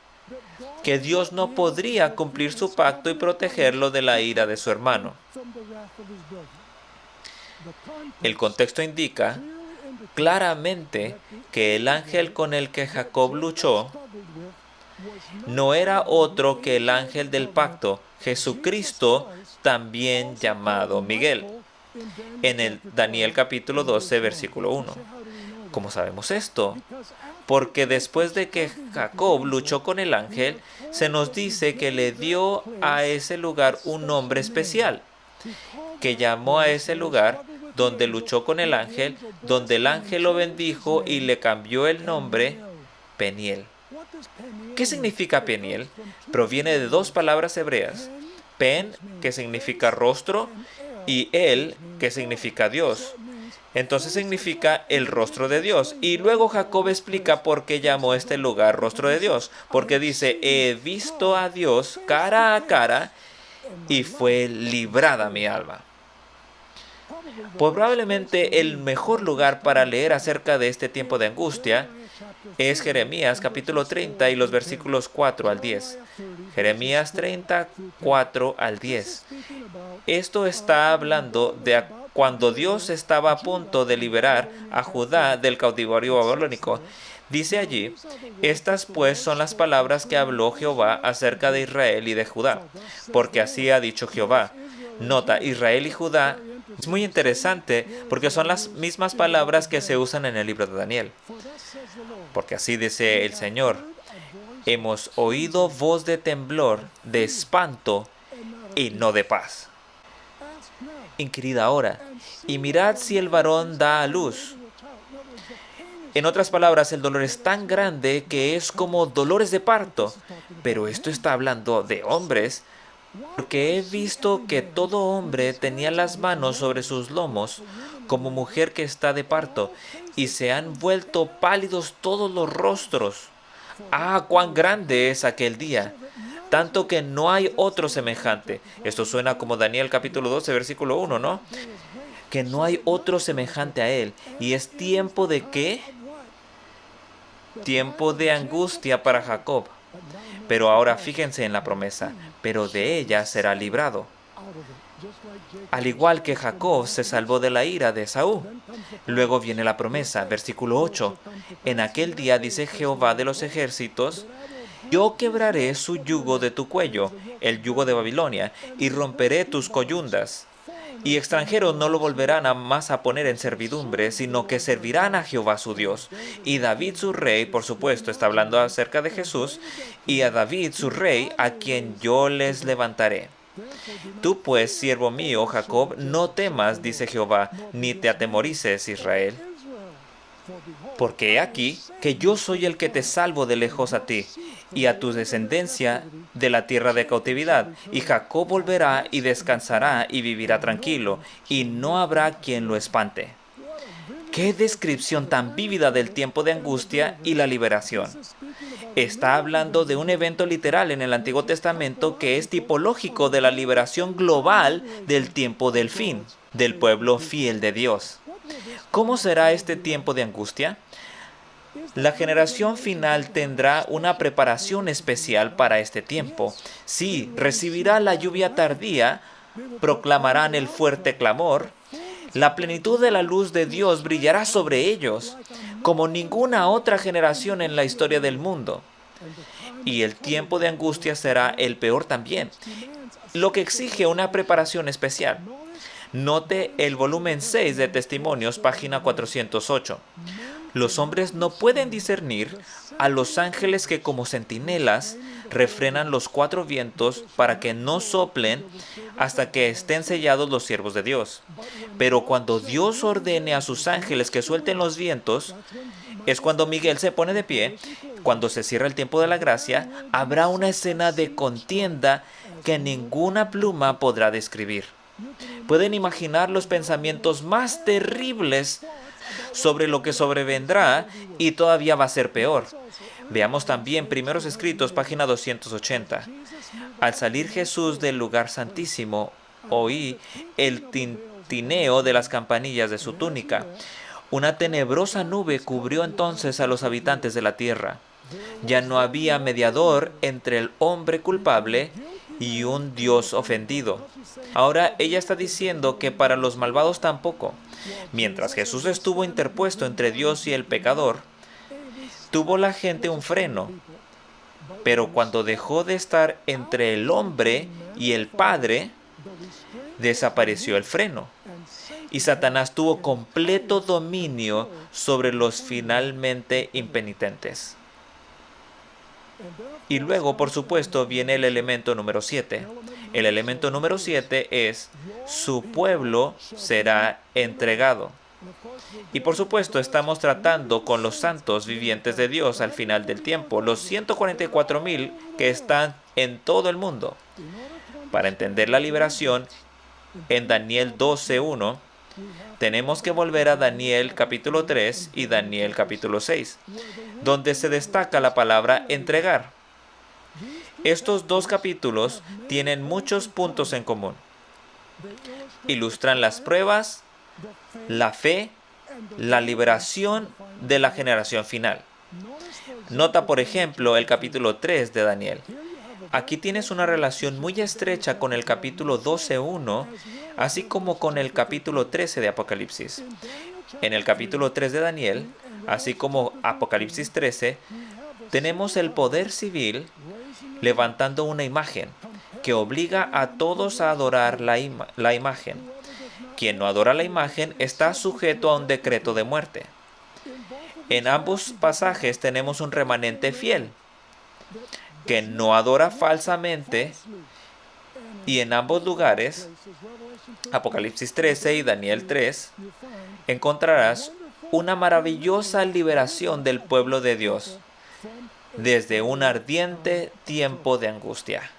que Dios no podría cumplir su pacto y protegerlo de la ira de su hermano. El contexto indica claramente que el ángel con el que Jacob luchó no era otro que el ángel del pacto, Jesucristo, también llamado Miguel, en el Daniel capítulo 12, versículo 1. ¿Cómo sabemos esto? Porque después de que Jacob luchó con el ángel, se nos dice que le dio a ese lugar un nombre especial, que llamó a ese lugar donde luchó con el ángel, donde el ángel lo bendijo y le cambió el nombre Peniel. ¿Qué significa Peniel? Proviene de dos palabras hebreas. Pen, que significa rostro, y El, que significa Dios. Entonces significa el rostro de Dios. Y luego Jacob explica por qué llamó este lugar rostro de Dios. Porque dice, he visto a Dios cara a cara y fue librada mi alma. Probablemente el mejor lugar para leer acerca de este tiempo de angustia es Jeremías capítulo 30 y los versículos 4 al 10. Jeremías 30, 4 al 10. Esto está hablando de cuando Dios estaba a punto de liberar a Judá del cautiverio babilónico. Dice allí, estas pues son las palabras que habló Jehová acerca de Israel y de Judá, porque así ha dicho Jehová. Nota, Israel y Judá es muy interesante porque son las mismas palabras que se usan en el libro de Daniel. Porque así dice el Señor, hemos oído voz de temblor, de espanto y no de paz. Inquirid ahora, y mirad si el varón da a luz. En otras palabras, el dolor es tan grande que es como dolores de parto. Pero esto está hablando de hombres, porque he visto que todo hombre tenía las manos sobre sus lomos, como mujer que está de parto, y se han vuelto pálidos todos los rostros. ¡Ah, cuán grande es aquel día! Tanto que no hay otro semejante. Esto suena como Daniel capítulo 12, versículo 1, ¿no? Que no hay otro semejante a él. ¿Y es tiempo de qué? Tiempo de angustia para Jacob. Pero ahora fíjense en la promesa. Pero de ella será librado. Al igual que Jacob se salvó de la ira de Esaú. Luego viene la promesa, versículo 8. En aquel día dice Jehová de los ejércitos, yo quebraré su yugo de tu cuello, el yugo de Babilonia, y romperé tus coyundas. Y extranjeros no lo volverán más a poner en servidumbre, sino que servirán a Jehová su Dios. Y David su rey, por supuesto, está hablando acerca de Jesús, y a David su rey, a quien yo les levantaré. Tú pues, siervo mío, Jacob, no temas, dice Jehová, ni te atemorices, Israel. Porque he aquí que yo soy el que te salvo de lejos a ti, y a tu descendencia de la tierra de cautividad. Y Jacob volverá y descansará y vivirá tranquilo, y no habrá quien lo espante. ¡Qué descripción tan vívida del tiempo de angustia y la liberación! Está hablando de un evento literal en el Antiguo Testamento que es tipológico de la liberación global del tiempo del fin, del pueblo fiel de Dios. ¿Cómo será este tiempo de angustia? La generación final tendrá una preparación especial para este tiempo. Sí, recibirá la lluvia tardía, proclamarán el fuerte clamor. La plenitud de la luz de Dios brillará sobre ellos, como ninguna otra generación en la historia del mundo. Y el tiempo de angustia será el peor también, lo que exige una preparación especial. Note el volumen 6 de Testimonios, página 408. Los hombres no pueden discernir a los ángeles que como centinelas refrenan los cuatro vientos para que no soplen hasta que estén sellados los siervos de Dios. Pero cuando Dios ordene a sus ángeles que suelten los vientos, es cuando Miguel se pone de pie. Cuando se cierra el tiempo de la gracia, habrá una escena de contienda que ninguna pluma podrá describir. Pueden imaginar los pensamientos más terribles sobre lo que sobrevendrá y todavía va a ser peor. Veamos también Primeros Escritos, página 280. Al salir Jesús del lugar santísimo, oí el tintineo de las campanillas de su túnica. Una tenebrosa nube cubrió entonces a los habitantes de la tierra. Ya no había mediador entre el hombre culpable y un Dios ofendido. Ahora ella está diciendo que para los malvados tampoco. Mientras Jesús estuvo interpuesto entre Dios y el pecador, tuvo la gente un freno. Pero cuando dejó de estar entre el hombre y el Padre, desapareció el freno. Y Satanás tuvo completo dominio sobre los finalmente impenitentes. Y luego, por supuesto, viene el elemento número 7. El elemento número 7 es: su pueblo será entregado. Y por supuesto, estamos tratando con los santos vivientes de Dios al final del tiempo, los 144,000 que están en todo el mundo. Para entender la liberación, en Daniel 12:1, Tenemos que volver a Daniel capítulo 3 y Daniel capítulo 6, donde se destaca la palabra entregar. Estos dos capítulos tienen muchos puntos en común. Ilustran las pruebas, la fe, la liberación de la generación final. Nota, por ejemplo, el capítulo 3 de Daniel. Aquí tienes una relación muy estrecha con el capítulo 12.1, así como con el capítulo 13 de Apocalipsis. En el capítulo 3 de Daniel, así como Apocalipsis 13, tenemos el poder civil levantando una imagen que obliga a todos a adorar la imagen. Quien no adora la imagen está sujeto a un decreto de muerte. En ambos pasajes tenemos un remanente fiel que no adora falsamente, y en ambos lugares, Apocalipsis 13 y Daniel 3, encontrarás una maravillosa liberación del pueblo de Dios desde un ardiente tiempo de angustia.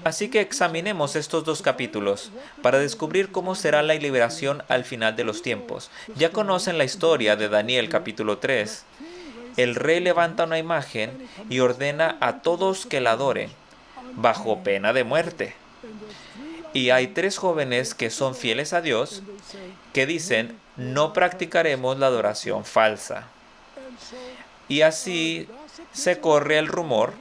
Así que examinemos estos dos capítulos para descubrir cómo será la liberación al final de los tiempos. Ya conocen la historia de Daniel capítulo 3. El rey levanta una imagen y ordena a todos que la adoren, bajo pena de muerte. Y hay 3 jóvenes que son fieles a Dios, que dicen, no practicaremos la adoración falsa. Y así se corre el rumor,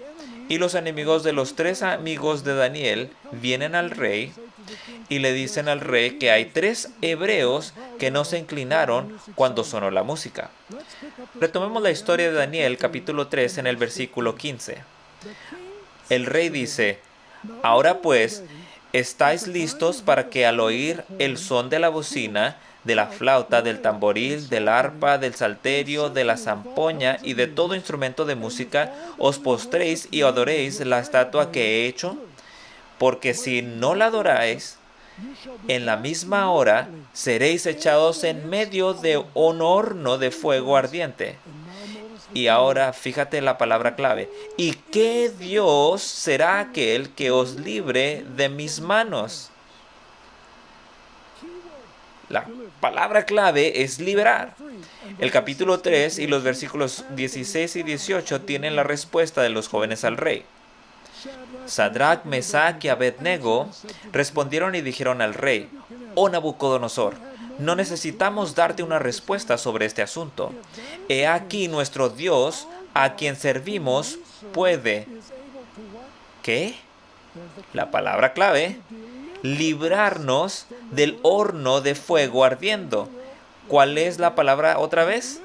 y los enemigos de los 3 amigos de Daniel vienen al rey y le dicen al rey que hay 3 hebreos que no se inclinaron cuando sonó la música. Retomemos la historia de Daniel, capítulo 3, en el versículo 15. El rey dice, ahora pues, ¿estáis listos para que al oír el son de la bocina, de la flauta, del tamboril, del arpa, del salterio, de la zampoña y de todo instrumento de música, os postréis y adoréis la estatua que he hecho? Porque si no la adoráis, en la misma hora seréis echados en medio de un horno de fuego ardiente. Y ahora fíjate la palabra clave. ¿Y qué Dios será aquel que os libre de mis manos? La palabra clave es liberar. El capítulo 3 y los versículos 16 y 18 tienen la respuesta de los jóvenes al rey. Sadrach, Mesach y Abednego respondieron y dijeron al rey, oh Nabucodonosor, no necesitamos darte una respuesta sobre este asunto. He aquí nuestro Dios, a quien servimos, puede. ¿Qué? La palabra clave, librarnos del horno de fuego ardiendo. ¿Cuál es la palabra otra vez?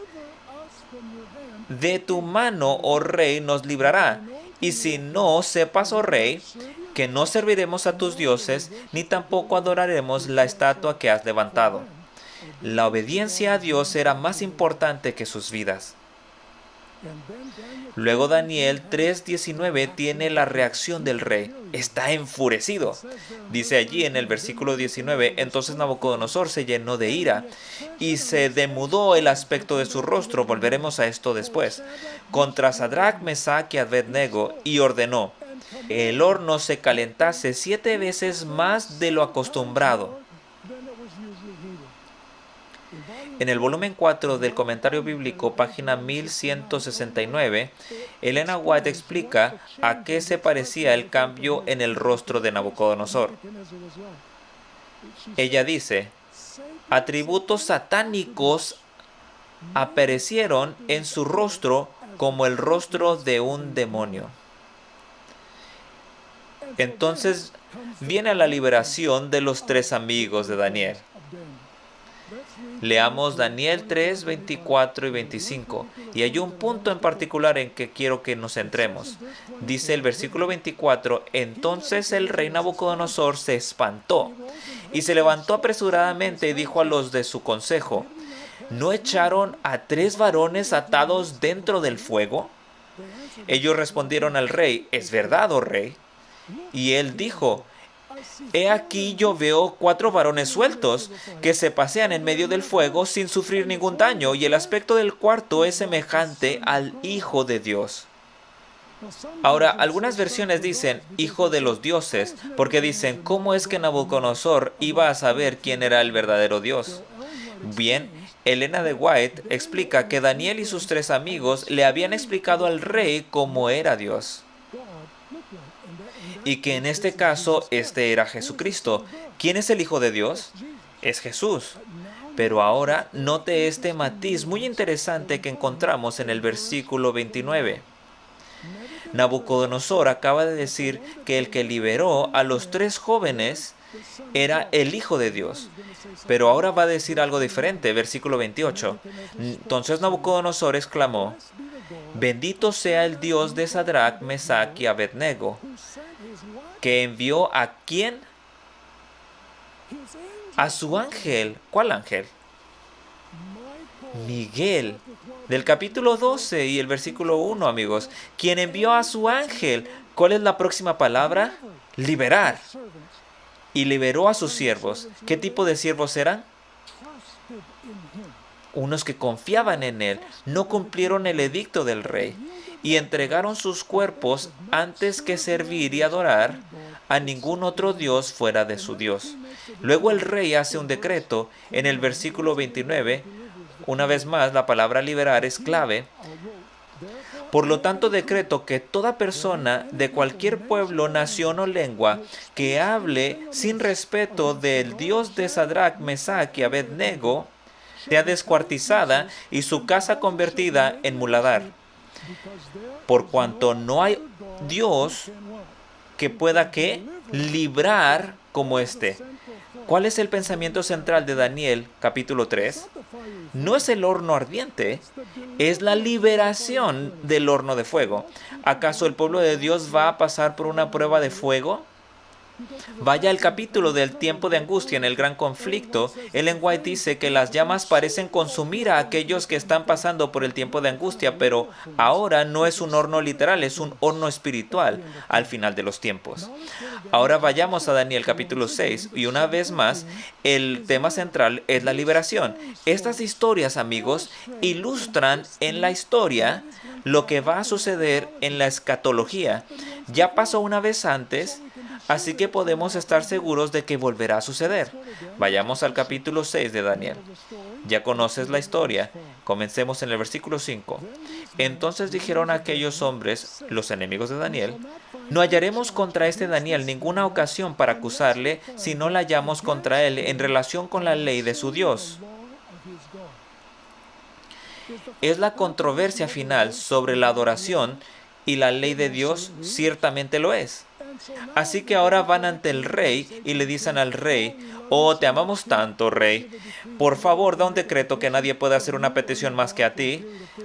De tu mano, oh rey, nos librará. Y si no, sepas, oh rey, que no serviremos a tus dioses, ni tampoco adoraremos la estatua que has levantado. La obediencia a Dios era más importante que sus vidas. Luego Daniel 3:19 tiene la reacción del rey. Está enfurecido. Dice allí en el versículo 19, entonces Nabucodonosor se llenó de ira y se demudó el aspecto de su rostro. Volveremos a esto después. Contra Sadrach, Mesach y Abednego, y ordenó, el horno se calentase 7 veces más de lo acostumbrado. En el volumen 4 del Comentario Bíblico, página 1169, Elena White explica a qué se parecía el cambio en el rostro de Nabucodonosor. Ella dice, atributos satánicos aparecieron en su rostro como el rostro de un demonio. Entonces viene la liberación de los 3 amigos de Daniel. Leamos Daniel 3, 24 y 25. Y hay un punto en particular en que quiero que nos centremos. Dice el versículo 24, entonces el rey Nabucodonosor se espantó y se levantó apresuradamente y dijo a los de su consejo, ¿no echaron a 3 varones atados dentro del fuego? Ellos respondieron al rey, es verdad, oh rey. Y él dijo, he aquí yo veo 4 varones sueltos que se pasean en medio del fuego sin sufrir ningún daño, y el aspecto del cuarto es semejante al Hijo de Dios. Ahora, algunas versiones dicen hijo de los dioses, porque dicen, ¿cómo es que Nabucodonosor iba a saber quién era el verdadero Dios? Bien, Elena de White explica que Daniel y sus tres amigos le habían explicado al rey cómo era Dios, y que en este caso este era Jesucristo. ¿Quién es el Hijo de Dios? Es Jesús. Pero ahora note este matiz muy interesante que encontramos en el versículo 29. Nabucodonosor acaba de decir que el que liberó a los tres jóvenes era el Hijo de Dios. Pero ahora va a decir algo diferente, versículo 28. Entonces Nabucodonosor exclamó, bendito sea el Dios de Sadrach, Mesach y Abednego, que envió ¿a quién? A su ángel. ¿Cuál ángel? Miguel. Del capítulo 12 y el versículo 1, amigos. Quien envió a su ángel. ¿Cuál es la próxima palabra? Liberar. Y liberó a sus siervos. ¿Qué tipo de siervos eran? Unos que confiaban en él, no cumplieron el edicto del rey y entregaron sus cuerpos antes que servir y adorar a ningún otro Dios fuera de su Dios. Luego el rey hace un decreto en el versículo 29. Una vez más, la palabra liberar es clave. Por lo tanto, decreto que toda persona de cualquier pueblo, nación o lengua que hable sin respeto del Dios de Sadrach, Mesach y Abednego sea descuartizada y su casa convertida en muladar, por cuanto no hay Dios que pueda librar como este. ¿Cuál es el pensamiento central de Daniel capítulo 3? No es el horno ardiente, es la liberación del horno de fuego. ¿Acaso el pueblo de Dios va a pasar por una prueba de fuego? Vaya al capítulo del tiempo de angustia en el gran conflicto. Ellen White dice que las llamas parecen consumir a aquellos que están pasando por el tiempo de angustia, pero ahora no es un horno literal, es un horno espiritual al final de los tiempos. Ahora vayamos a Daniel capítulo 6 y una vez más el tema central es la liberación. Estas historias, amigos, ilustran en la historia lo que va a suceder en la escatología. Ya pasó una vez antes, así que podemos estar seguros de que volverá a suceder. Vayamos al capítulo 6 de Daniel. Ya conoces la historia. Comencemos en el versículo 5. Entonces dijeron a aquellos hombres, los enemigos de Daniel, no hallaremos contra este Daniel ninguna ocasión para acusarle si no la hallamos contra él en relación con la ley de su Dios. Es la controversia final sobre la adoración y la ley de Dios, ciertamente lo es. Así que ahora van ante el rey y le dicen al rey, oh, te amamos tanto, rey. Por favor, da un decreto que nadie pueda hacer una petición más que a ti,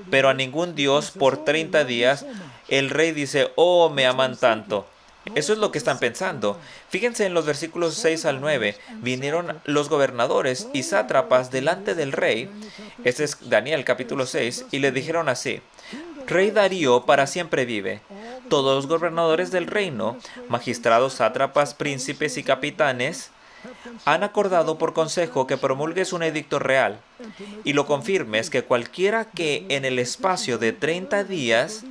pero a ningún Dios por 30 días. El rey dice, oh, me aman tanto. Eso es lo que están pensando. Fíjense en los versículos 6 al 9. Vinieron los gobernadores y sátrapas delante del rey. Este es Daniel capítulo 6. Y le dijeron así, Rey Darío para siempre vive. Todos los gobernadores del reino, magistrados, sátrapas, príncipes y capitanes, han acordado por consejo que promulgues un edicto real y lo confirmes que cualquiera que en el espacio de 30 días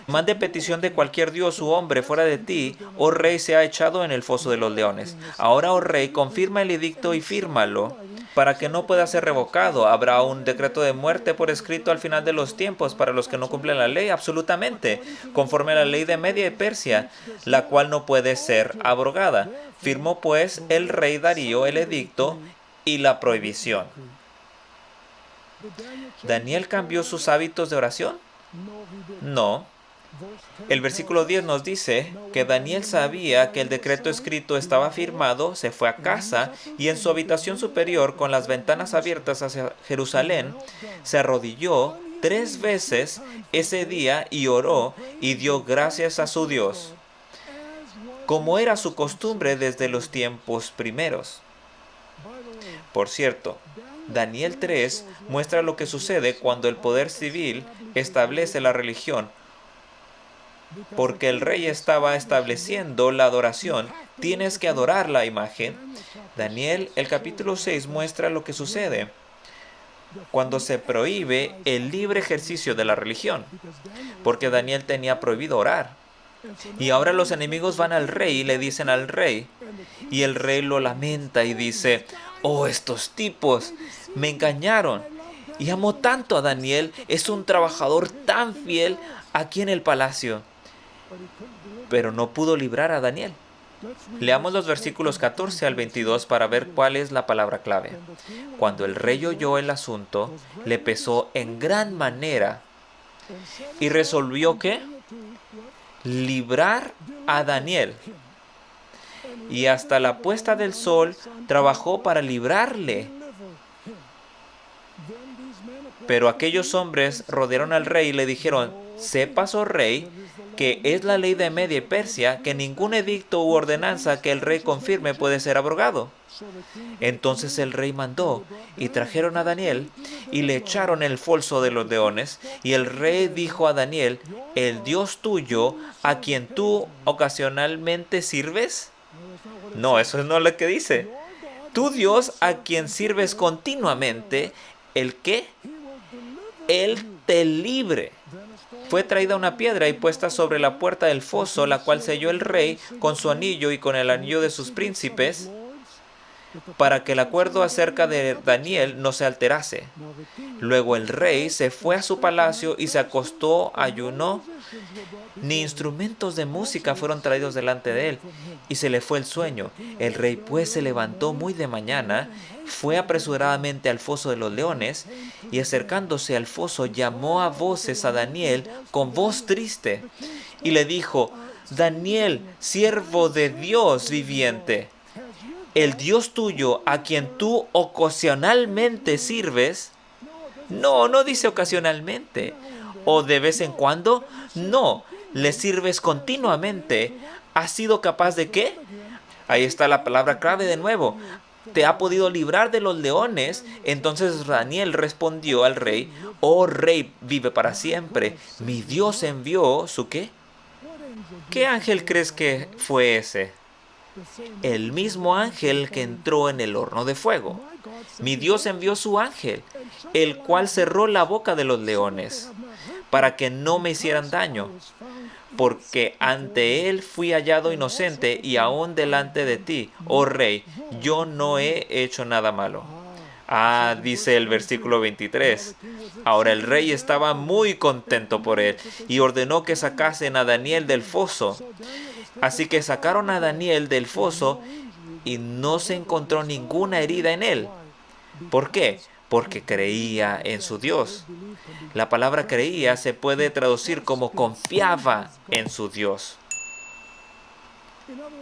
mande petición de cualquier dios u hombre fuera de ti, oh rey, sea echado en el foso de los leones. Ahora, oh rey, confirma el edicto y fírmalo para que no pueda ser revocado. ¿Habrá un decreto de muerte por escrito al final de los tiempos para los que no cumplen la ley? Absolutamente, conforme a la ley de Media y Persia, la cual no puede ser abrogada. Firmó pues el rey Darío el edicto y la prohibición. ¿Daniel cambió sus hábitos de oración? No. El versículo 10 nos dice que Daniel sabía que el decreto escrito estaba firmado, se fue a casa y en su habitación superior, con las ventanas abiertas hacia Jerusalén, se arrodilló 3 veces ese día y oró y dio gracias a su Dios, como era su costumbre desde los tiempos primeros. Por cierto, Daniel 3 muestra lo que sucede cuando el poder civil establece la religión. Porque el rey estaba estableciendo la adoración, tienes que adorar la imagen. Daniel, el capítulo 6, muestra lo que sucede. cuando se prohíbe el libre ejercicio de la religión, porque Daniel tenía prohibido orar. Y ahora los enemigos van al rey y le dicen al rey, y el rey lo lamenta y dice, oh, estos tipos me engañaron. Y amo tanto a Daniel, es un trabajador tan fiel aquí en el palacio. Pero no pudo librar a Daniel. Leamos los versículos 14 al 22 para ver cuál es la palabra clave. Cuando el rey oyó el asunto, le pesó en gran manera y resolvió ¿qué? Librar a Daniel. Y hasta la puesta del sol trabajó para librarle. Pero aquellos hombres rodearon al rey y le dijeron, sepas, oh rey, que es la ley de Media y Persia que ningún edicto u ordenanza que el rey confirme puede ser abrogado. Entonces el rey mandó, y trajeron a Daniel, y le echaron en el foso de los leones, y el rey dijo a Daniel, ¿el Dios tuyo, a quien tú ocasionalmente sirves? No, eso no es lo que dice. Tu Dios, a quien sirves continuamente, ¿el qué? Él te libre. Fue traída una piedra y puesta sobre la puerta del foso, la cual selló el rey con su anillo y con el anillo de sus príncipes, para que el acuerdo acerca de Daniel no se alterase. Luego el rey se fue a su palacio y se acostó, ayunó. Ni instrumentos de música fueron traídos delante de él, y se le fue el sueño. El rey pues se levantó muy de mañana, fue apresuradamente al foso de los leones, y acercándose al foso llamó a voces a Daniel con voz triste, y le dijo, Daniel, siervo de Dios viviente, ¿el Dios tuyo, a quien tú ocasionalmente sirves? No, no dice ocasionalmente. ¿O de vez en cuando? No, le sirves continuamente. ¿Has sido capaz de qué? Ahí está la palabra clave de nuevo. ¿Te ha podido librar de los leones? Entonces Daniel respondió al rey, oh rey, vive para siempre. Mi Dios envió su ¿qué? ¿Qué ángel crees que fue ese? El mismo ángel que entró en el horno de fuego. Mi Dios envió su ángel, el cual cerró la boca de los leones, para que no me hicieran daño, porque ante él fui hallado inocente y aún delante de ti, oh rey, yo no he hecho nada malo. Ah, dice el versículo 23. Ahora el rey estaba muy contento por él y ordenó que sacasen a Daniel del foso. Así que sacaron a Daniel del foso y no se encontró ninguna herida en él. ¿Por qué? Porque creía en su Dios. La palabra creía se puede traducir como confiaba en su Dios.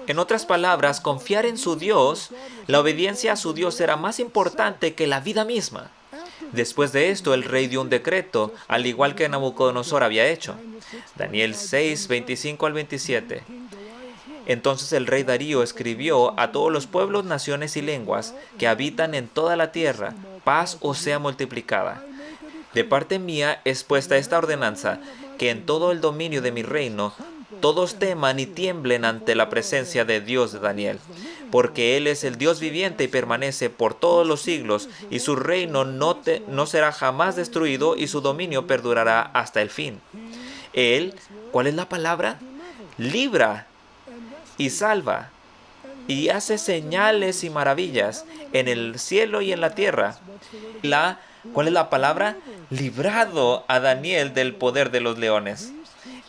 En otras palabras, confiar en su Dios, la obediencia a su Dios era más importante que la vida misma. Después de esto, el rey dio un decreto, al igual que Nabucodonosor había hecho. Daniel 6, 25 al 27. Entonces el rey Darío escribió a todos los pueblos, naciones y lenguas que habitan en toda la tierra, paz os sea multiplicada. De parte mía es puesta esta ordenanza, que en todo el dominio de mi reino, todos teman y tiemblen ante la presencia de Dios de Daniel, porque Él es el Dios viviente y permanece por todos los siglos, y su reino no será jamás destruido, y su dominio perdurará hasta el fin. Él, ¿cuál es la palabra? Libra y salva, y hace señales y maravillas en el cielo y en la tierra. ¿Cuál es la palabra? Librado a Daniel del poder de los leones.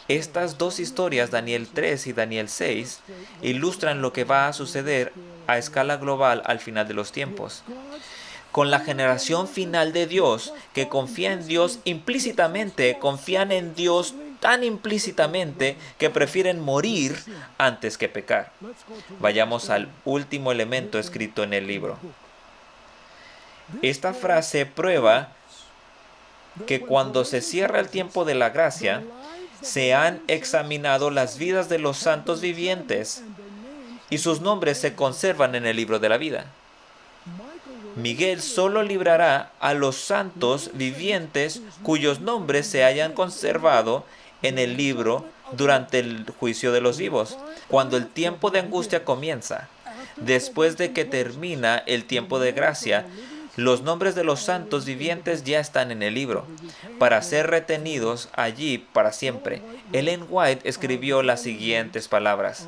Estas dos historias, Daniel 3 y Daniel 6, ilustran lo que va a suceder a escala global al final de los tiempos. Con la generación final de Dios, que confía en Dios implícitamente, confían en Dios tan implícitamente que prefieren morir antes que pecar. Vayamos al último elemento escrito en el libro. Esta frase prueba que cuando se cierra el tiempo de la gracia, se han examinado las vidas de los santos vivientes y sus nombres se conservan en el libro de la vida. Miguel solo librará a los santos vivientes cuyos nombres se hayan conservado en el libro durante el juicio de los vivos, cuando el tiempo de angustia comienza. Después de que termina el tiempo de gracia, Los nombres de los santos vivientes ya están en el libro, para ser retenidos allí para siempre. Ellen White escribió las siguientes palabras.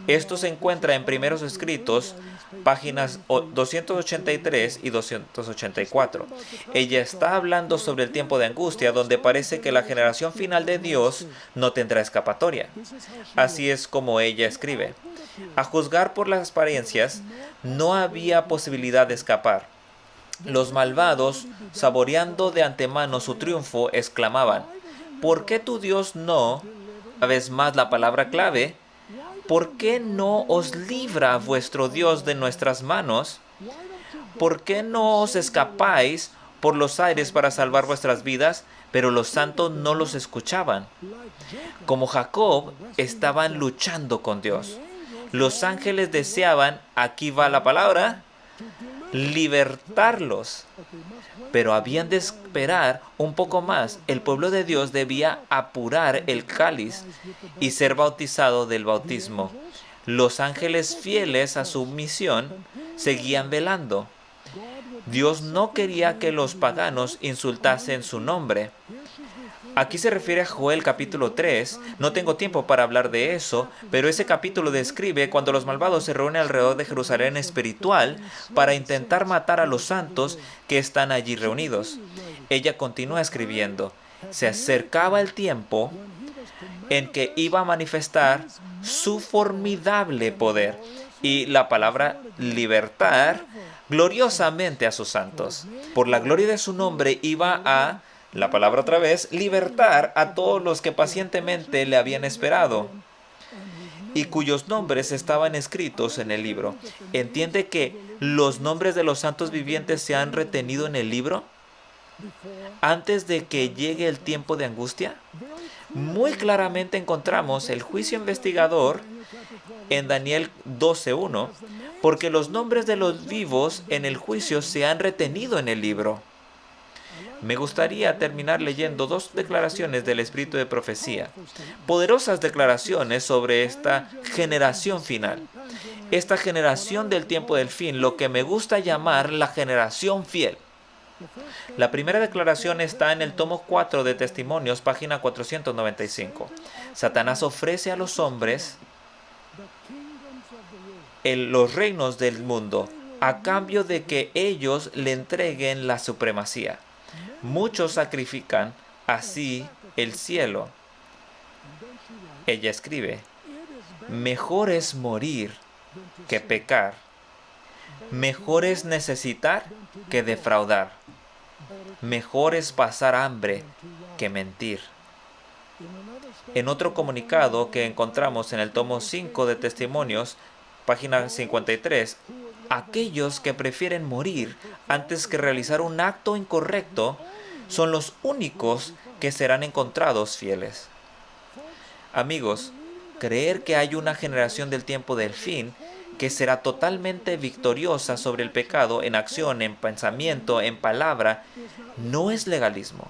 Esto se encuentra en Primeros Escritos, páginas 283 y 284. Ella está hablando sobre el tiempo de angustia, donde parece que la generación final de Dios no tendrá escapatoria. Así es como ella escribe. A juzgar por las apariencias, no había posibilidad de escapar. Los malvados, saboreando de antemano su triunfo, exclamaban, ¿por qué tu Dios no, una vez más la palabra clave, ¿por qué no os libra vuestro Dios de nuestras manos? ¿Por qué no os escapáis por los aires para salvar vuestras vidas? Pero los santos no los escuchaban. Como Jacob, estaban luchando con Dios. Los ángeles deseaban, aquí va la palabra, libertarlos. Pero habían de esperar un poco más. El pueblo de Dios debía apurar el cáliz y ser bautizado del bautismo. Los ángeles fieles a su misión seguían velando. Dios no quería que los paganos insultasen su nombre. Aquí se refiere a Joel capítulo 3. No tengo tiempo para hablar de eso, pero ese capítulo describe cuando los malvados se reúnen alrededor de Jerusalén espiritual para intentar matar a los santos que están allí reunidos. Ella continúa escribiendo. Se acercaba el tiempo en que iba a manifestar su formidable poder y la palabra libertar gloriosamente a sus santos. Por la gloria de su nombre iba a, la palabra otra vez, libertar a todos los que pacientemente le habían esperado y cuyos nombres estaban escritos en el libro. ¿Entiende que los nombres de los santos vivientes se han retenido en el libro antes de que llegue el tiempo de angustia? Muy claramente encontramos el juicio investigador en Daniel 12:1, porque los nombres de los vivos en el juicio se han retenido en el libro. Me gustaría terminar leyendo dos declaraciones del Espíritu de Profecía, poderosas declaraciones sobre esta generación final, esta generación del tiempo del fin, lo que me gusta llamar la generación fiel. La primera declaración está en el tomo 4 de Testimonios, página 495. Satanás ofrece a los hombres los reinos del mundo a cambio de que ellos le entreguen la supremacía. Muchos sacrifican así el cielo. Ella escribe, mejor es morir que pecar. Mejor es necesitar que defraudar. Mejor es pasar hambre que mentir. En otro comunicado que encontramos en el tomo 5 de Testimonios, página 53, aquellos que prefieren morir antes que realizar un acto incorrecto son los únicos que serán encontrados fieles. Amigos, creer que hay una generación del tiempo del fin que será totalmente victoriosa sobre el pecado en acción, en pensamiento, en palabra, no es legalismo.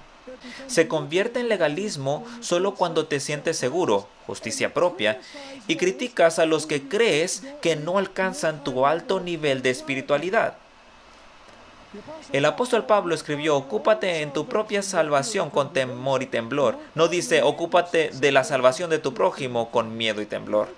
Se convierte en legalismo solo cuando te sientes seguro, justicia propia, y criticas a los que crees que no alcanzan tu alto nivel de espiritualidad. El apóstol Pablo escribió, ocúpate en tu propia salvación con temor y temblor. No dice, ocúpate de la salvación de tu prójimo con miedo y temblor.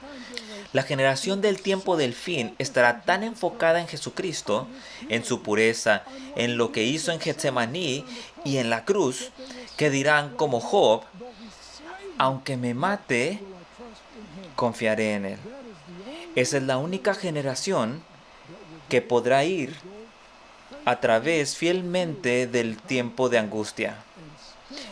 La generación del tiempo del fin estará tan enfocada en Jesucristo, en su pureza, en lo que hizo en Getsemaní y en la cruz, que dirán como Job, aunque me mate, confiaré en él. Esa es la única generación que podrá ir a través fielmente del tiempo de angustia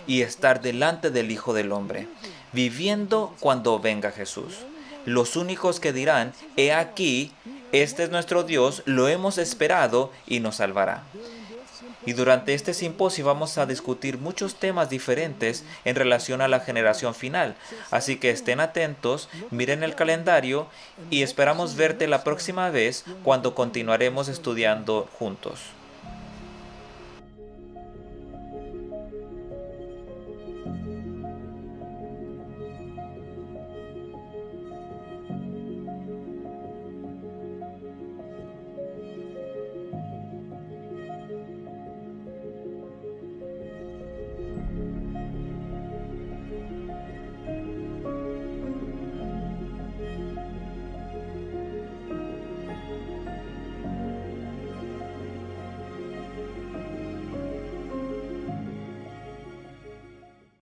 y estar delante del Hijo del Hombre, viviendo cuando venga Jesús. Los únicos que dirán, he aquí, este es nuestro Dios, lo hemos esperado y nos salvará. Y durante este simposio vamos a discutir muchos temas diferentes en relación a la generación final. Así que estén atentos, miren el calendario y esperamos verte la próxima vez cuando continuaremos estudiando juntos.